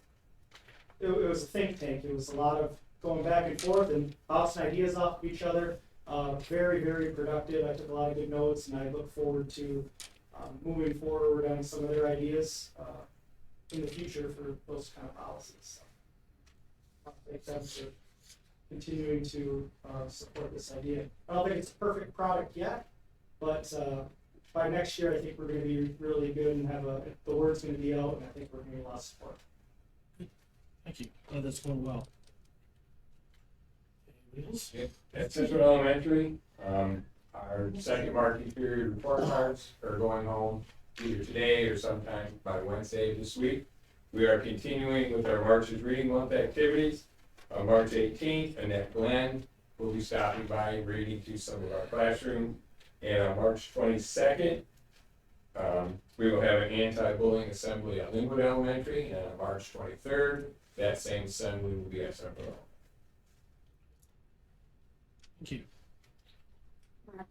Speaker 8: it was a think tank. It was a lot of going back and forth and bouncing ideas off of each other. Very, very productive. I took a lot of good notes, and I look forward to moving forward on some of their ideas in the future for those kind of policies. So, thank them for continuing to support this idea. I don't think it's a perfect product yet, but by next year, I think we're going to be really good and the word's going to be out, and I think we're going to get a lot of support.
Speaker 3: Thank you. That's going well.
Speaker 9: At Central Elementary, our second marking period report cards are going home either today or sometime by Wednesday this week. We are continuing with our March's Reading Month activities. On March 18th, Annette Glenn will be stopping by and reading to some of our classrooms. And on March 22nd, we will have an anti-bullying assembly at Linwood Elementary. And on March 23rd, that same assembly will be at Central Elementary.
Speaker 3: Thank you.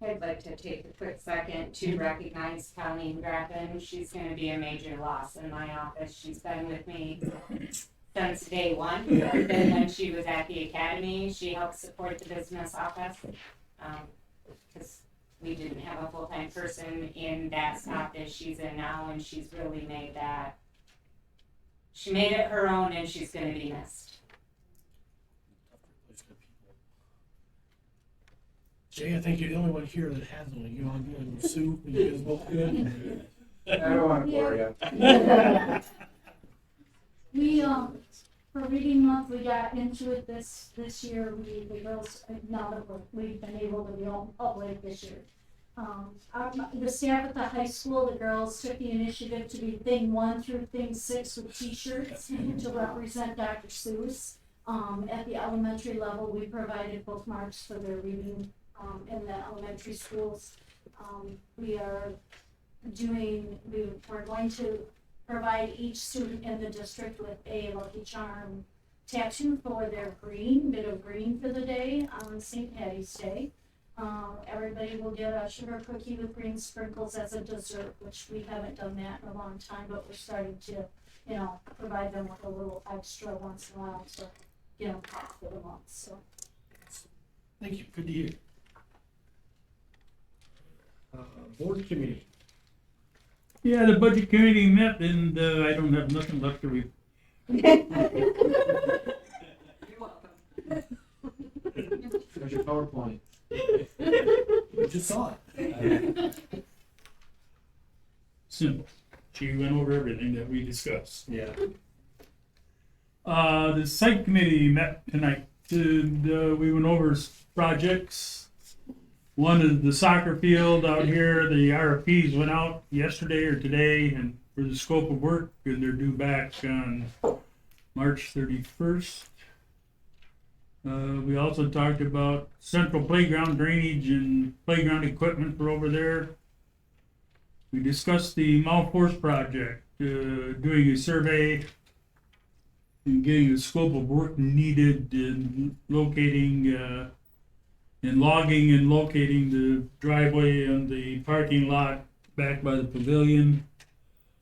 Speaker 2: I'd like to take a quick second to recognize Colleen Graffin. She's going to be a major loss in my office. She's been with me since day one. Then when she was at the academy, she helped support the business office because we didn't have a full-time person in that office she's in now, and she's really made that. She made it her own, and she's going to be missed.
Speaker 3: Jay, I think you're the only one here that has one. You all good? And Sue, you guys both good?
Speaker 9: I don't want to bore you.
Speaker 12: We, for reading month, we got into it this year. The girls, now that we've been able to be on public this year. The staff at the high school, the girls took the initiative to be thing 1 through thing 6 with t-shirts to represent Dr. Seuss. At the elementary level, we provided bookmarks for their reading in the elementary schools. We're going to provide each student in the district with a Lucky Charm tattoo for their bit of green for the day on St. Patty's Day. Everybody will get a sugar cookie with green sprinkles as a dessert, which we haven't done that in a long time, but we're starting to, provide them with a little extra once in a while to get them packed for the month. So.
Speaker 3: Thank you. Good to hear. Board committee.
Speaker 4: Yeah, the budget committee met, and I don't have nothing left to read.
Speaker 2: You're welcome.
Speaker 11: There's your PowerPoint.
Speaker 3: We just saw it.
Speaker 4: Simple. She went over everything that we discussed.
Speaker 3: Yeah.
Speaker 4: The site committee met tonight. We went over projects. One is the soccer field out here. The RFPs went out yesterday or today, and for the scope of work, and they're due back on March 31st. We also talked about central playground drainage and playground equipment for over there. We discussed the Mount Force project, doing a survey and getting a scope of work needed in locating and logging and locating the driveway and the parking lot back by the pavilion.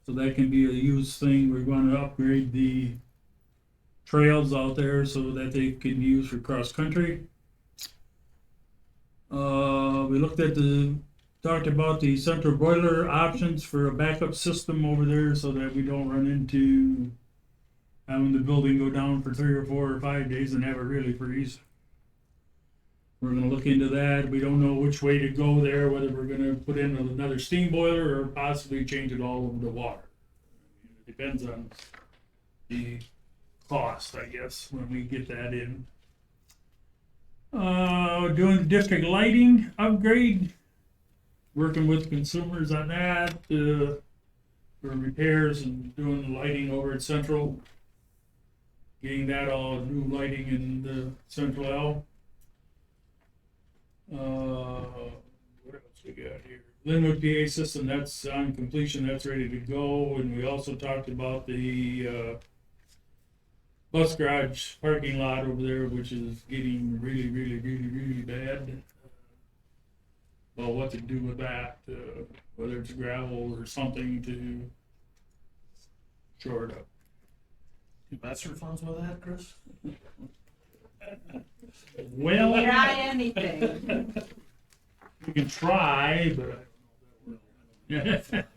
Speaker 4: So that can be a used thing. We're going to upgrade the trails out there so that they can use for cross country. We talked about the central boiler options for a backup system over there so that we don't run into having the building go down for 3 or 4 or 5 days and have it really freeze. We're gonna look into that. We don't know which way to go there, whether we're gonna put in another steam boiler or possibly change it all over to water. It depends on the cost, I guess, when we get that in. Doing the district lighting upgrade, working with consumers on that, for repairs and doing the lighting over at Central. Getting that all new lighting in the Central L. What else we got here? Linwood PA system, that's on completion, that's ready to go. And we also talked about the bus garage parking lot over there, which is getting really bad. Well, what to do with that, whether it's gravel or something to shore it up.
Speaker 3: Do master funds with that, Chris?
Speaker 4: Well,
Speaker 2: Try anything.
Speaker 4: we can try, but I don't know if that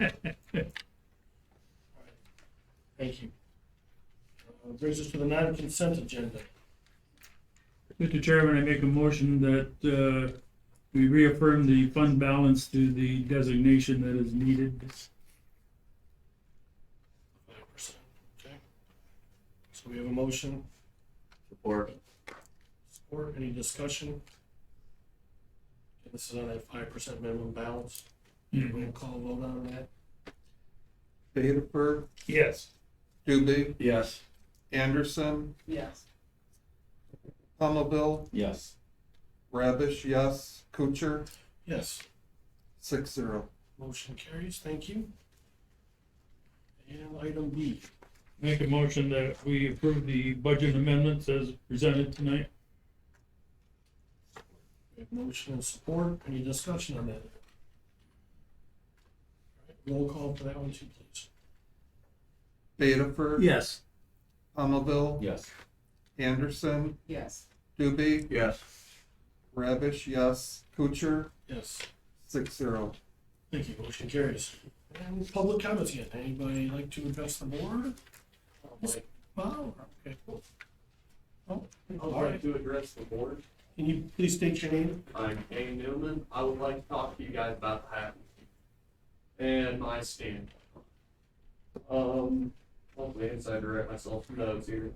Speaker 4: will.
Speaker 3: Thank you. Brings us to the non-consent agenda.
Speaker 4: Mr. Chairman, I make a motion that we reaffirm the fund balance to the designation that is needed.
Speaker 3: 5%. Okay. So we have a motion.
Speaker 11: Support.
Speaker 3: Support. Any discussion? Okay, this is on that 5% minimum balance. We'll call a vote on that.
Speaker 5: Bedifer,
Speaker 4: Yes.
Speaker 5: Doobie,
Speaker 11: Yes.
Speaker 5: Anderson,
Speaker 8: Yes.
Speaker 5: Somerville,
Speaker 11: Yes.
Speaker 5: Rabish, yes, Kuchar,
Speaker 3: Yes.
Speaker 5: 6-0.
Speaker 3: Motion carries. Thank you. And item B.
Speaker 4: Make a motion that we approve the budget amendments as presented tonight.
Speaker 3: We have motion and support. Any discussion on that? All right, roll call for that one too, please.
Speaker 5: Bedifer,
Speaker 4: Yes.
Speaker 5: Somerville,
Speaker 11: Yes.
Speaker 5: Anderson,
Speaker 8: Yes.
Speaker 5: Doobie,
Speaker 11: Yes.
Speaker 5: Rabish, yes, Kuchar,
Speaker 3: Yes.
Speaker 5: 6-0.
Speaker 3: Thank you. Motion carries. And public comments yet. Anybody like to address the board? Wow. Okay, cool. Oh, all right.
Speaker 10: to address the board.
Speaker 3: Can you please state your name?
Speaker 10: I'm A. Newman. I would like to talk to you guys about the hat and my stand. Hopefully inside to write myself some notes here.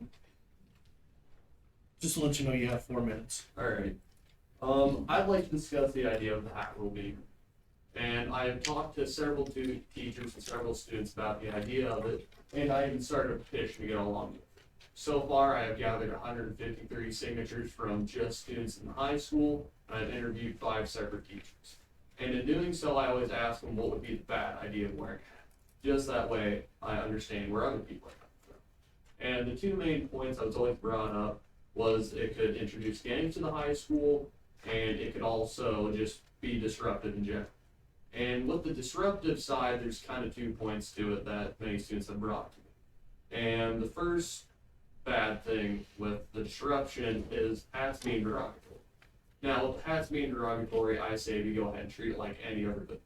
Speaker 3: Just to let you know, you have 4 minutes.
Speaker 10: Alright. I'd like to discuss the idea of the hat rule being. And I have talked to several teachers and several students about the idea of it, and I even started a petition to get along with it. So far, I have gathered 153 signatures from just students in the high school, and I've interviewed 5 separate teachers. And in doing so, I always ask them what would be the bad idea of wearing a hat. Just that way, I understand where other people are coming from. And the 2 main points I was always brought up was it could introduce gangs to the high school, and it could also just be disruptive in general. And with the disruptive side, there's kind of 2 points to it that many students have brought to me. And the first bad thing with the disruption is hats being derogatory. Now, with hats being derogatory, I say we go ahead and treat it like any other hoodie.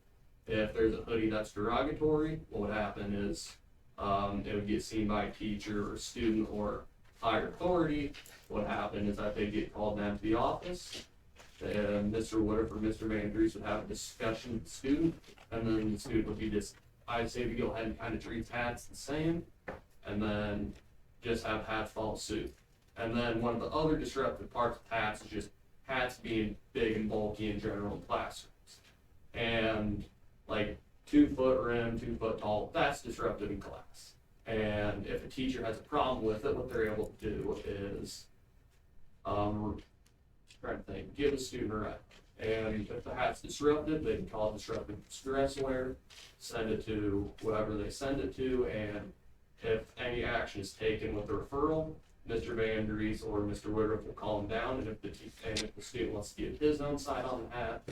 Speaker 10: If there's a hoodie that's derogatory, what would happen is it would get seen by a teacher or student or higher authority. What happened is that they'd get called down to the office. Mr. Woodruff or Mr. Van Dries would have a discussion with the student, and then the student would be just, I'd say we go ahead and kind of treat hats the same, and then just have hats follow suit. And then one of the other disruptive parts of hats is just hats being big and bulky in general in classrooms. And like 2 foot rim, 2 foot tall, that's disruptive in class. And if a teacher has a problem with it, what they're able to do is, trying to think, give a student a rep. And if the hat's disruptive, they can call it disruptive stress aware, send it to whoever they send it to, and if any action is taken with the referral, Mr. Van Dries or Mr. Woodruff will call him down, and if the student wants to give his own side on the hat,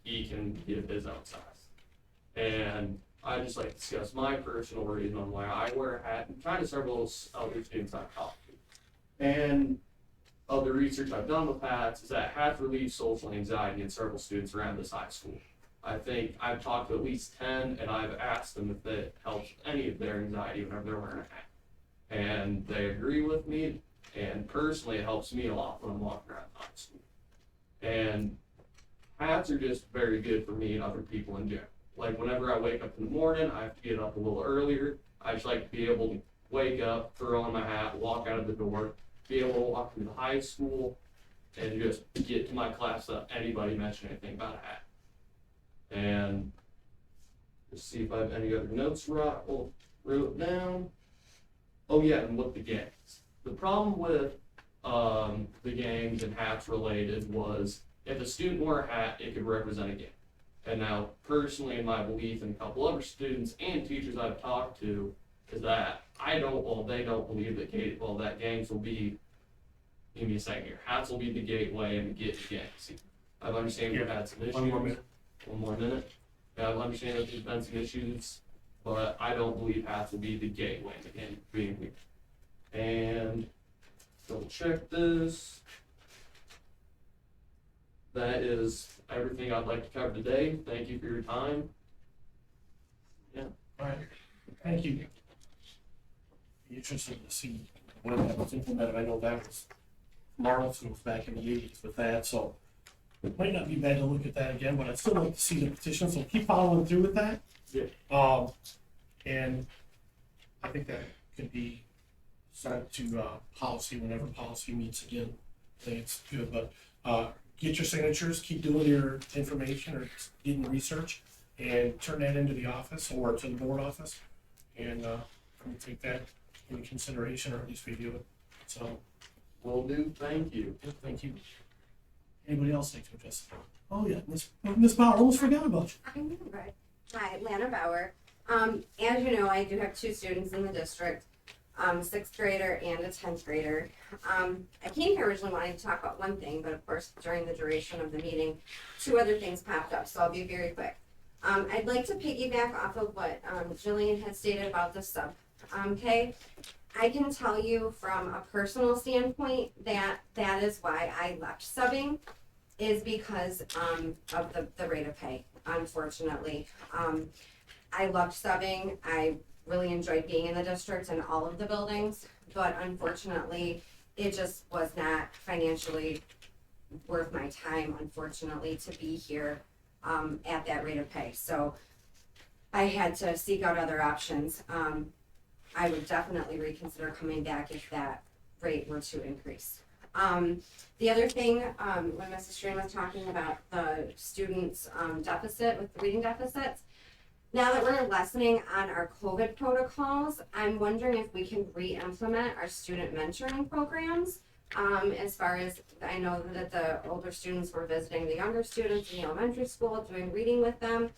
Speaker 10: he can give his own size. And I just like to discuss my personal reason on why I wear a hat, and trying to several other students I've talked to. And of the research I've done with hats is that hats relieve social anxiety in several students around this high school. I think I've talked to at least 10, and I've asked them if it helps any of their anxiety whenever they're wearing a hat. And they agree with me, and personally, it helps me a lot when I'm walking around high school. And hats are just very good for me and other people in general. Like whenever I wake up in the morning, I have to get up a little earlier. I just like to be able to wake up, throw on my hat, walk out of the door, be able to walk through the high school, and just get to my class without anybody mention anything about a hat. And just see if I have any other notes wrote down. Oh yeah, and with the gangs. The problem with the gangs and hats related was if a student wore a hat, it could represent a gang. And now, personally, in my belief, and a couple other students and teachers I've talked to, is that they don't believe that gangs will be, give me a second here, hats will be the gateway and get to gangs. I understand we've had some issues. One more minute. Yeah, I understand that there's been some issues, but I don't believe hats will be the gateway to gang being here. And double check this. That is everything I'd like to cover today. Thank you for your time. Yeah.
Speaker 3: All right, thank you. Be interested to see when that was implemented. I know that was Marlton was back in the 80s with that, so it might not be bad to look at that again, but I'd still like to see the petition, so keep following through with that.
Speaker 10: Yeah.
Speaker 3: And I think that could be sent to policy whenever policy meets again. I think it's good, but get your signatures, keep doing your information or getting research, and turn that into the office or to the board office, and we'll take that into consideration or at least review it. So,
Speaker 10: Will do. Thank you.
Speaker 3: thank you. Anybody else like to address? Oh yeah, Miss Bauer, almost forgot about you.
Speaker 14: I remember. Hi, Lana Bauer. As you know, I do have 2 students in the district, 6th grader and a 10th grader. I came here originally wanting to talk about one thing, but of course, during the duration of the meeting, 2 other things popped up, so I'll be very quick. I'd like to piggyback off of what Jillian had stated about the sub. Okay, I can tell you from a personal standpoint that that is why I left subbing, is because of the rate of pay, unfortunately. I loved subbing. I really enjoyed being in the district and all of the buildings, but unfortunately, it just was not financially worth my time, unfortunately, to be here at that rate of pay. So I had to seek out other options. I would definitely reconsider coming back if that rate were to increase. The other thing, when Mrs. Stream was talking about the students' deficit with reading deficits, now that we're lessening on our COVID protocols, I'm wondering if we can re-implement our student mentoring programs. As far as I know that the older students were visiting the younger students in the elementary school, doing reading with them.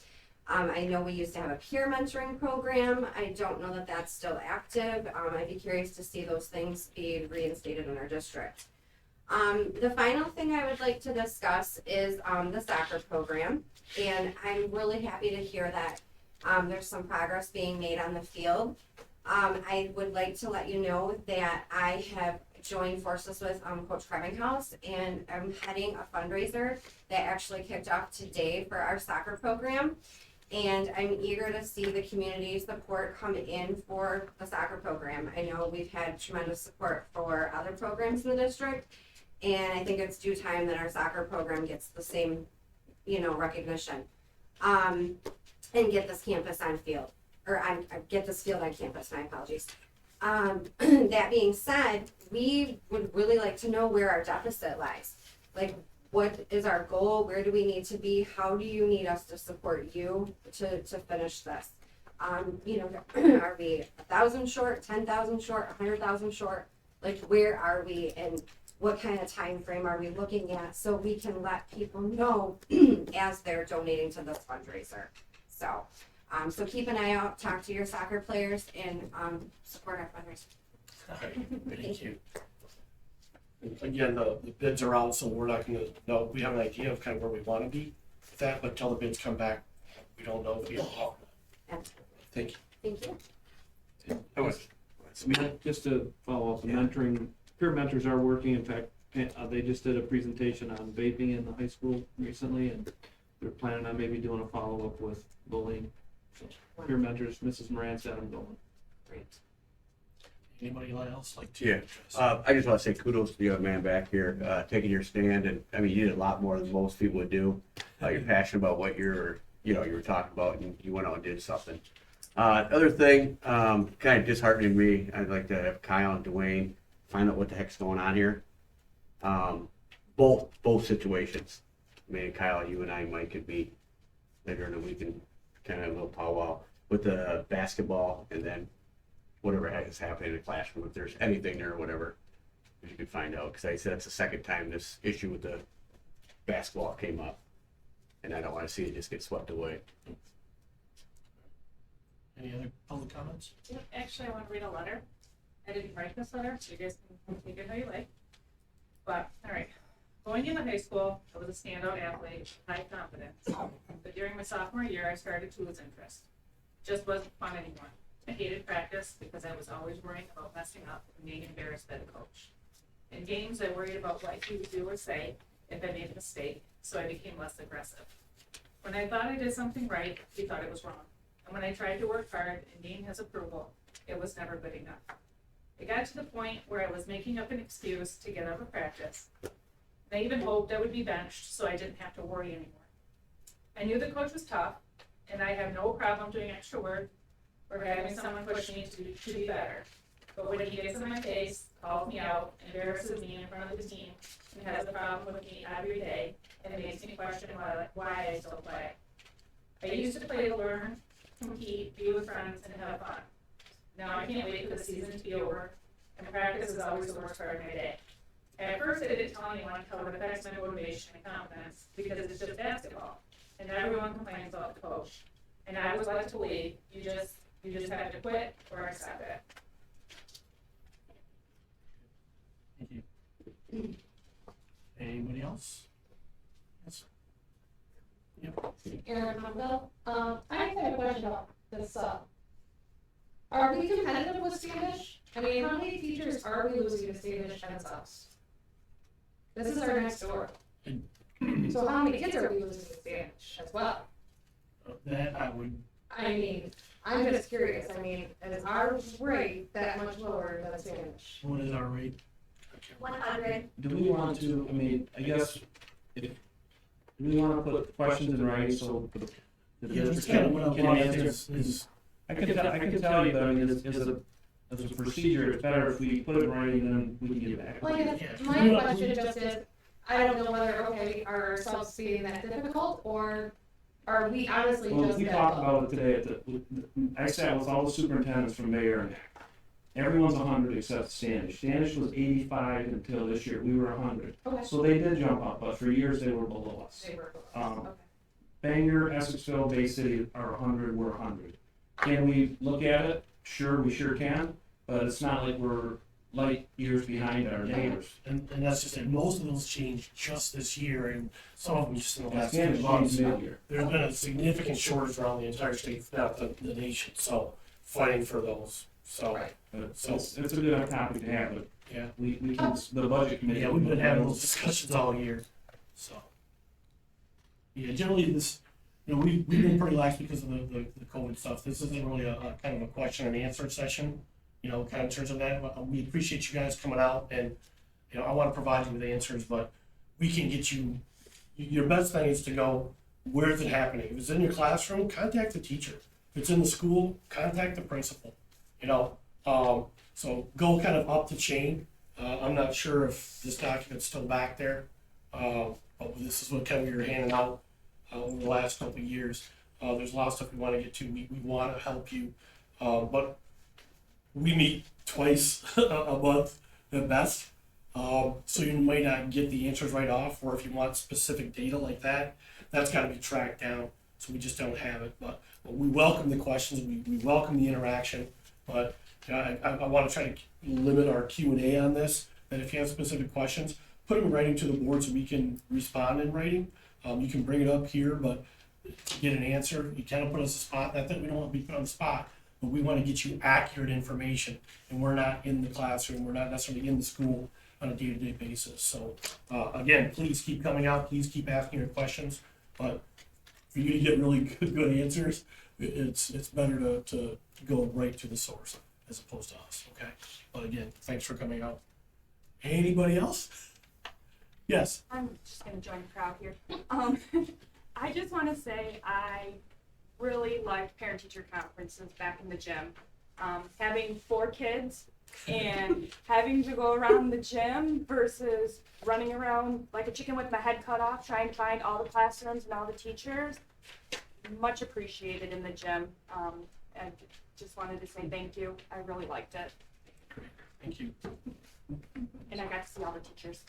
Speaker 14: I know we used to have a peer mentoring program. I don't know that that's still active. I'd be curious to see those things be reinstated in our district. The final thing I would like to discuss is the soccer program, and I'm really happy to hear that there's some progress being made on the field. I would like to let you know that I have joined forces with Coach Krevinghaus, and I'm heading a fundraiser that actually kicked off today for our soccer program. And I'm eager to see the community support come in for the soccer program. I know we've had tremendous support for other programs in the district, and I think it's due time that our soccer program gets the same, recognition. And get this campus on field, or get this field on campus, my apologies. That being said, we would really like to know where our deficit lies. Like, what is our goal? Where do we need to be? How do you need us to support you to finish this? Are we 1,000 short, 10,000 short, 100,000 short? Like, where are we, and what kind of time frame are we looking at, so we can let people know as they're donating to this fundraiser? So, so keep an eye out, talk to your soccer players, and support our fundraiser.
Speaker 3: All right, thank you. And again, the bids are out, so we're not going to know. We have an idea of kind of where we want to be with that, but until the bids come back, we don't know if we have. Thank you.
Speaker 14: Thank you.
Speaker 10: Just to follow up, the mentoring, peer mentors are working. In fact, They just did a presentation on vaping in the high school recently, and they're planning on maybe doing a follow-up with bullying. So, peer mentors, Mrs. Moran's got them going.
Speaker 2: Great.
Speaker 3: Anybody else like to?
Speaker 1: Yeah.
Speaker 3: address?
Speaker 1: I just want to say kudos to the young man back here, taking your stand, and I mean, you did a lot more than most people would do. You're passionate about what you were talking about, and you went out and did something. Other thing, kind of disheartening me. I'd like to have Kyle and Dwayne find out what the heck's going on here. Both situations. I mean, Kyle, you and I might could be later, and we can kind of have a little powwow with the basketball, and then whatever heck is happening in the classroom, if there's anything there or whatever, if you could find out. Because I said that's the second time this issue with the basketball came up, and I don't want to see it just get swept away.
Speaker 3: Any other public comments?
Speaker 6: Yep, actually, I want to read a letter. I didn't write this letter, so you guys can take it how you like. But, all right, going into high school, I was a standout athlete, high confidence. But during my sophomore year, I started to lose interest. Just wasn't fun anymore. I hated practice because I was always worrying about messing up and being embarrassed by the coach. In games, I worried about what he would do or say if I made a mistake, so I became less aggressive. When I thought I did something right, he thought it was wrong. And when I tried to work hard and gain his approval, it was never good enough. It got to the point where I was making up an excuse to get out of practice. And I even hoped I would be benched so I didn't have to worry anymore. I knew the coach was tough, and I have no problem doing extra work or having someone push me to be better. But when he gets in my face, calls me out, embarrasses me in front of the team, and has a problem with me every day, and it makes me question why I still play. I used to play to learn, compete, be with friends, and have fun. Now I can't wait for the season to be over, and practice is always the worst part of my day. At first I didn't tell anyone how it affects my motivation and confidence, because it's just basketball, and everyone complains about the coach. And I was led to believe you just have to quit or accept it.
Speaker 3: Thank you. Anybody else? Yes. Yep.
Speaker 12: Aaron Mundell. I have a question about this. Are we competitive with Spanish? I mean, how many teachers are we losing to Spanish and subs? This is our next door. So how many kids are we losing to Spanish as well?
Speaker 3: That I would.
Speaker 12: I mean, I'm just curious. I mean, is our rate that much lower than Spanish?
Speaker 3: What is our rate?
Speaker 7: 100.
Speaker 10: Do we want to, I mean, I guess, do we want to put questions in writing so the
Speaker 3: Yeah, that's
Speaker 10: district
Speaker 3: kind of what I
Speaker 10: can
Speaker 3: want
Speaker 10: answer?
Speaker 3: is
Speaker 10: I can tell you, but I mean, as a procedure, it's better if we put it in writing and we can get back.
Speaker 12: Well, yeah, my question just is, I don't know whether, okay, are subs being that difficult, or are we honestly
Speaker 10: Well,
Speaker 12: just
Speaker 10: we
Speaker 12: that
Speaker 10: talked
Speaker 12: low?
Speaker 10: about it today I sat with all the superintendents from Mayor, and everyone's 100 except Standish. Standish was 85 until this year. We were 100.
Speaker 12: Okay.
Speaker 10: So they did jump up, but for years they were below us.
Speaker 12: They were below us. Okay.
Speaker 10: Bangor, Essexville, Bay City are 100, we're 100. Can we look at it? Sure, we sure can, but it's not like we're light years behind our neighbors.
Speaker 3: And that's just it. Most of those changed just this year, and some of them just in the last
Speaker 10: Standish
Speaker 3: 2 months.
Speaker 10: changed mid-year.
Speaker 3: There's been a significant shortage around the entire state, if not the nation. So fighting for those. So
Speaker 12: Right.
Speaker 10: But
Speaker 3: So-
Speaker 10: it's a good enough topic to have, but
Speaker 3: yeah,
Speaker 10: we can, the budget committee.
Speaker 3: yeah, we've been having those discussions all year. So yeah, generally this, we've been pretty lax because of the COVID stuff. This isn't really a kind of a question and answer session. Kind of in terms of that, we appreciate you guys coming out, and I want to provide you with answers, but we can get you. Your best thing is to go, where is it happening? If it's in your classroom, contact the teacher. If it's in the school, contact the principal. So go kind of up the chain. I'm not sure if this document's still back there, but this is what kind of we were handing out over the last couple of years. There's a lot of stuff we want to get to. We want to help you, but we meet twice a month at best. So you might not get the answers right off, or if you want specific data like that, that's got to be tracked down. So we just don't have it. But we welcome the questions. We welcome the interaction. But I want to try to limit our Q&A on this. That if you have specific questions, put them in writing to the board so we can respond in writing. You can bring it up here, but to get an answer, you kind of put us on the spot. Not that we don't want to be put on the spot, but we want to get you accurate information. And we're not in the classroom. We're not necessarily in the school. on a day-to-day basis. So, again, please keep coming out, please keep asking your questions, but for you to get really good answers, it's better to go right to the source as opposed to us, okay? But again, thanks for coming out. Anybody else? Yes.
Speaker 15: I'm just gonna join the crowd here. I just wanna say I really liked parent-teacher conferences back in the gym. Having 4 kids and having to go around the gym versus running around like a chicken with my head cut off, trying to find all the classrooms and all the teachers, much appreciated in the gym. I just wanted to say thank you. I really liked it.
Speaker 3: Thank you.
Speaker 15: And I got to see all the teachers.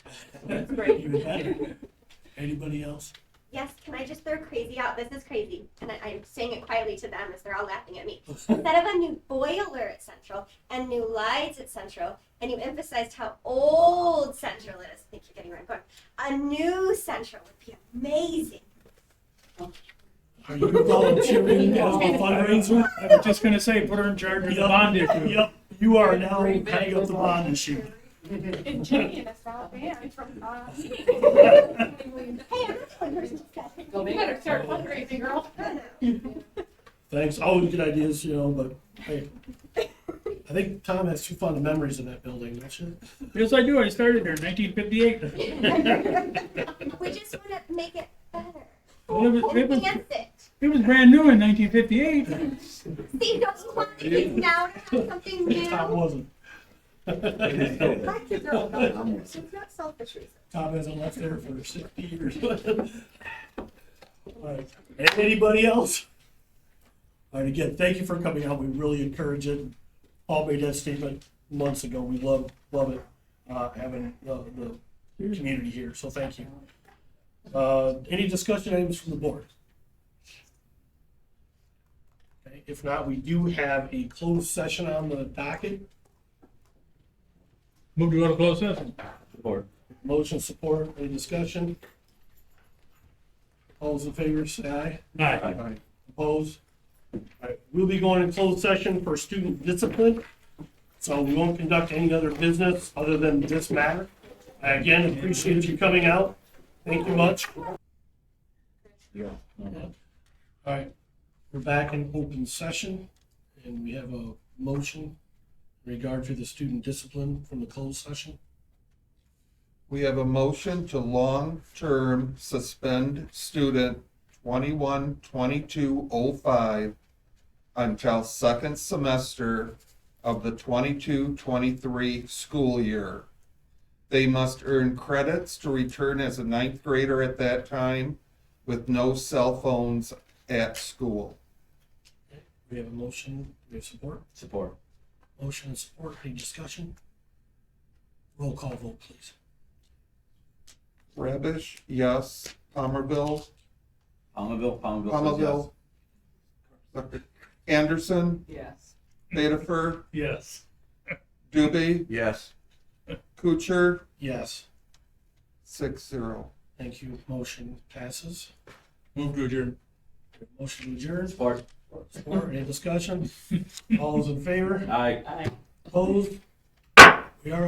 Speaker 15: It's great.
Speaker 3: Even better. Anybody else?
Speaker 7: Yes, can I just throw crazy out? This is crazy. And I'm saying it quietly to them as they're all laughing at me. Instead of a new boiler at Central and new lights at Central, and you emphasized how old Central is, I think you're getting where I'm going. A new Central would be amazing.
Speaker 3: Are you volunteering as a fundraiser?
Speaker 4: I was just gonna say, put her in charge of the bond issue.
Speaker 3: Yep, you are now heading up the bond issue.
Speaker 15: And Jenny and a South band from
Speaker 7: Hey, I'm not telling her to
Speaker 15: You better start fundraising, girl.
Speaker 3: Thanks, always good ideas, but hey, I think Tom has too fond of memories of that building, don't you?
Speaker 4: Yes, I do. I started there in 1958.
Speaker 7: We just want to make it better.
Speaker 4: Well,
Speaker 7: Enhance it.
Speaker 4: It was brand new in 1958.
Speaker 7: See, don't you want to get down to have something new?
Speaker 3: Tom wasn't.
Speaker 7: My kids are old enough. It's not selfish reason.
Speaker 3: Tom hasn't left there for 60 years. All right. Anybody else? All right, again, thank you for coming out. We really encourage it. Paul made that statement months ago. We love it, having the community here, so thank you. Any discussion items from the board? Okay, if not, we do have a closed session on the docket.
Speaker 4: Move to go to closed session.
Speaker 11: Support.
Speaker 3: Motion support, any discussion? All those in favor, say aye.
Speaker 4: Aye.
Speaker 3: Opposed? All right, we'll be going in closed session for student discipline, so we won't conduct any other business other than this matter. I again appreciate you coming out. Thank you much.
Speaker 11: Yeah.
Speaker 3: All right, we're back in open session, and we have a motion in regard to the student discipline from the closed session.
Speaker 5: We have a motion to long-term suspend student 21-22-05 until second semester of the 22-23 school year. They must earn credits to return as a 9th grader at that time with no cell phones at school.
Speaker 3: We have a motion, we have support.
Speaker 11: Support.
Speaker 3: Motion and support, any discussion? Roll call vote, please.
Speaker 5: Rabish, yes. Palmerville,
Speaker 11: Palmerville.
Speaker 5: Anderson,
Speaker 6: Yes.
Speaker 5: Bedifer,
Speaker 4: Yes.
Speaker 5: Doobie,
Speaker 11: Yes.
Speaker 5: Kuchar,
Speaker 3: Yes,
Speaker 5: 6-0.
Speaker 3: thank you. Motion passes.
Speaker 4: Move to adjourn.
Speaker 3: Motion to adjourn.
Speaker 11: Support.
Speaker 3: Support, any discussion? All those in favor?
Speaker 11: Aye.
Speaker 3: Opposed? We are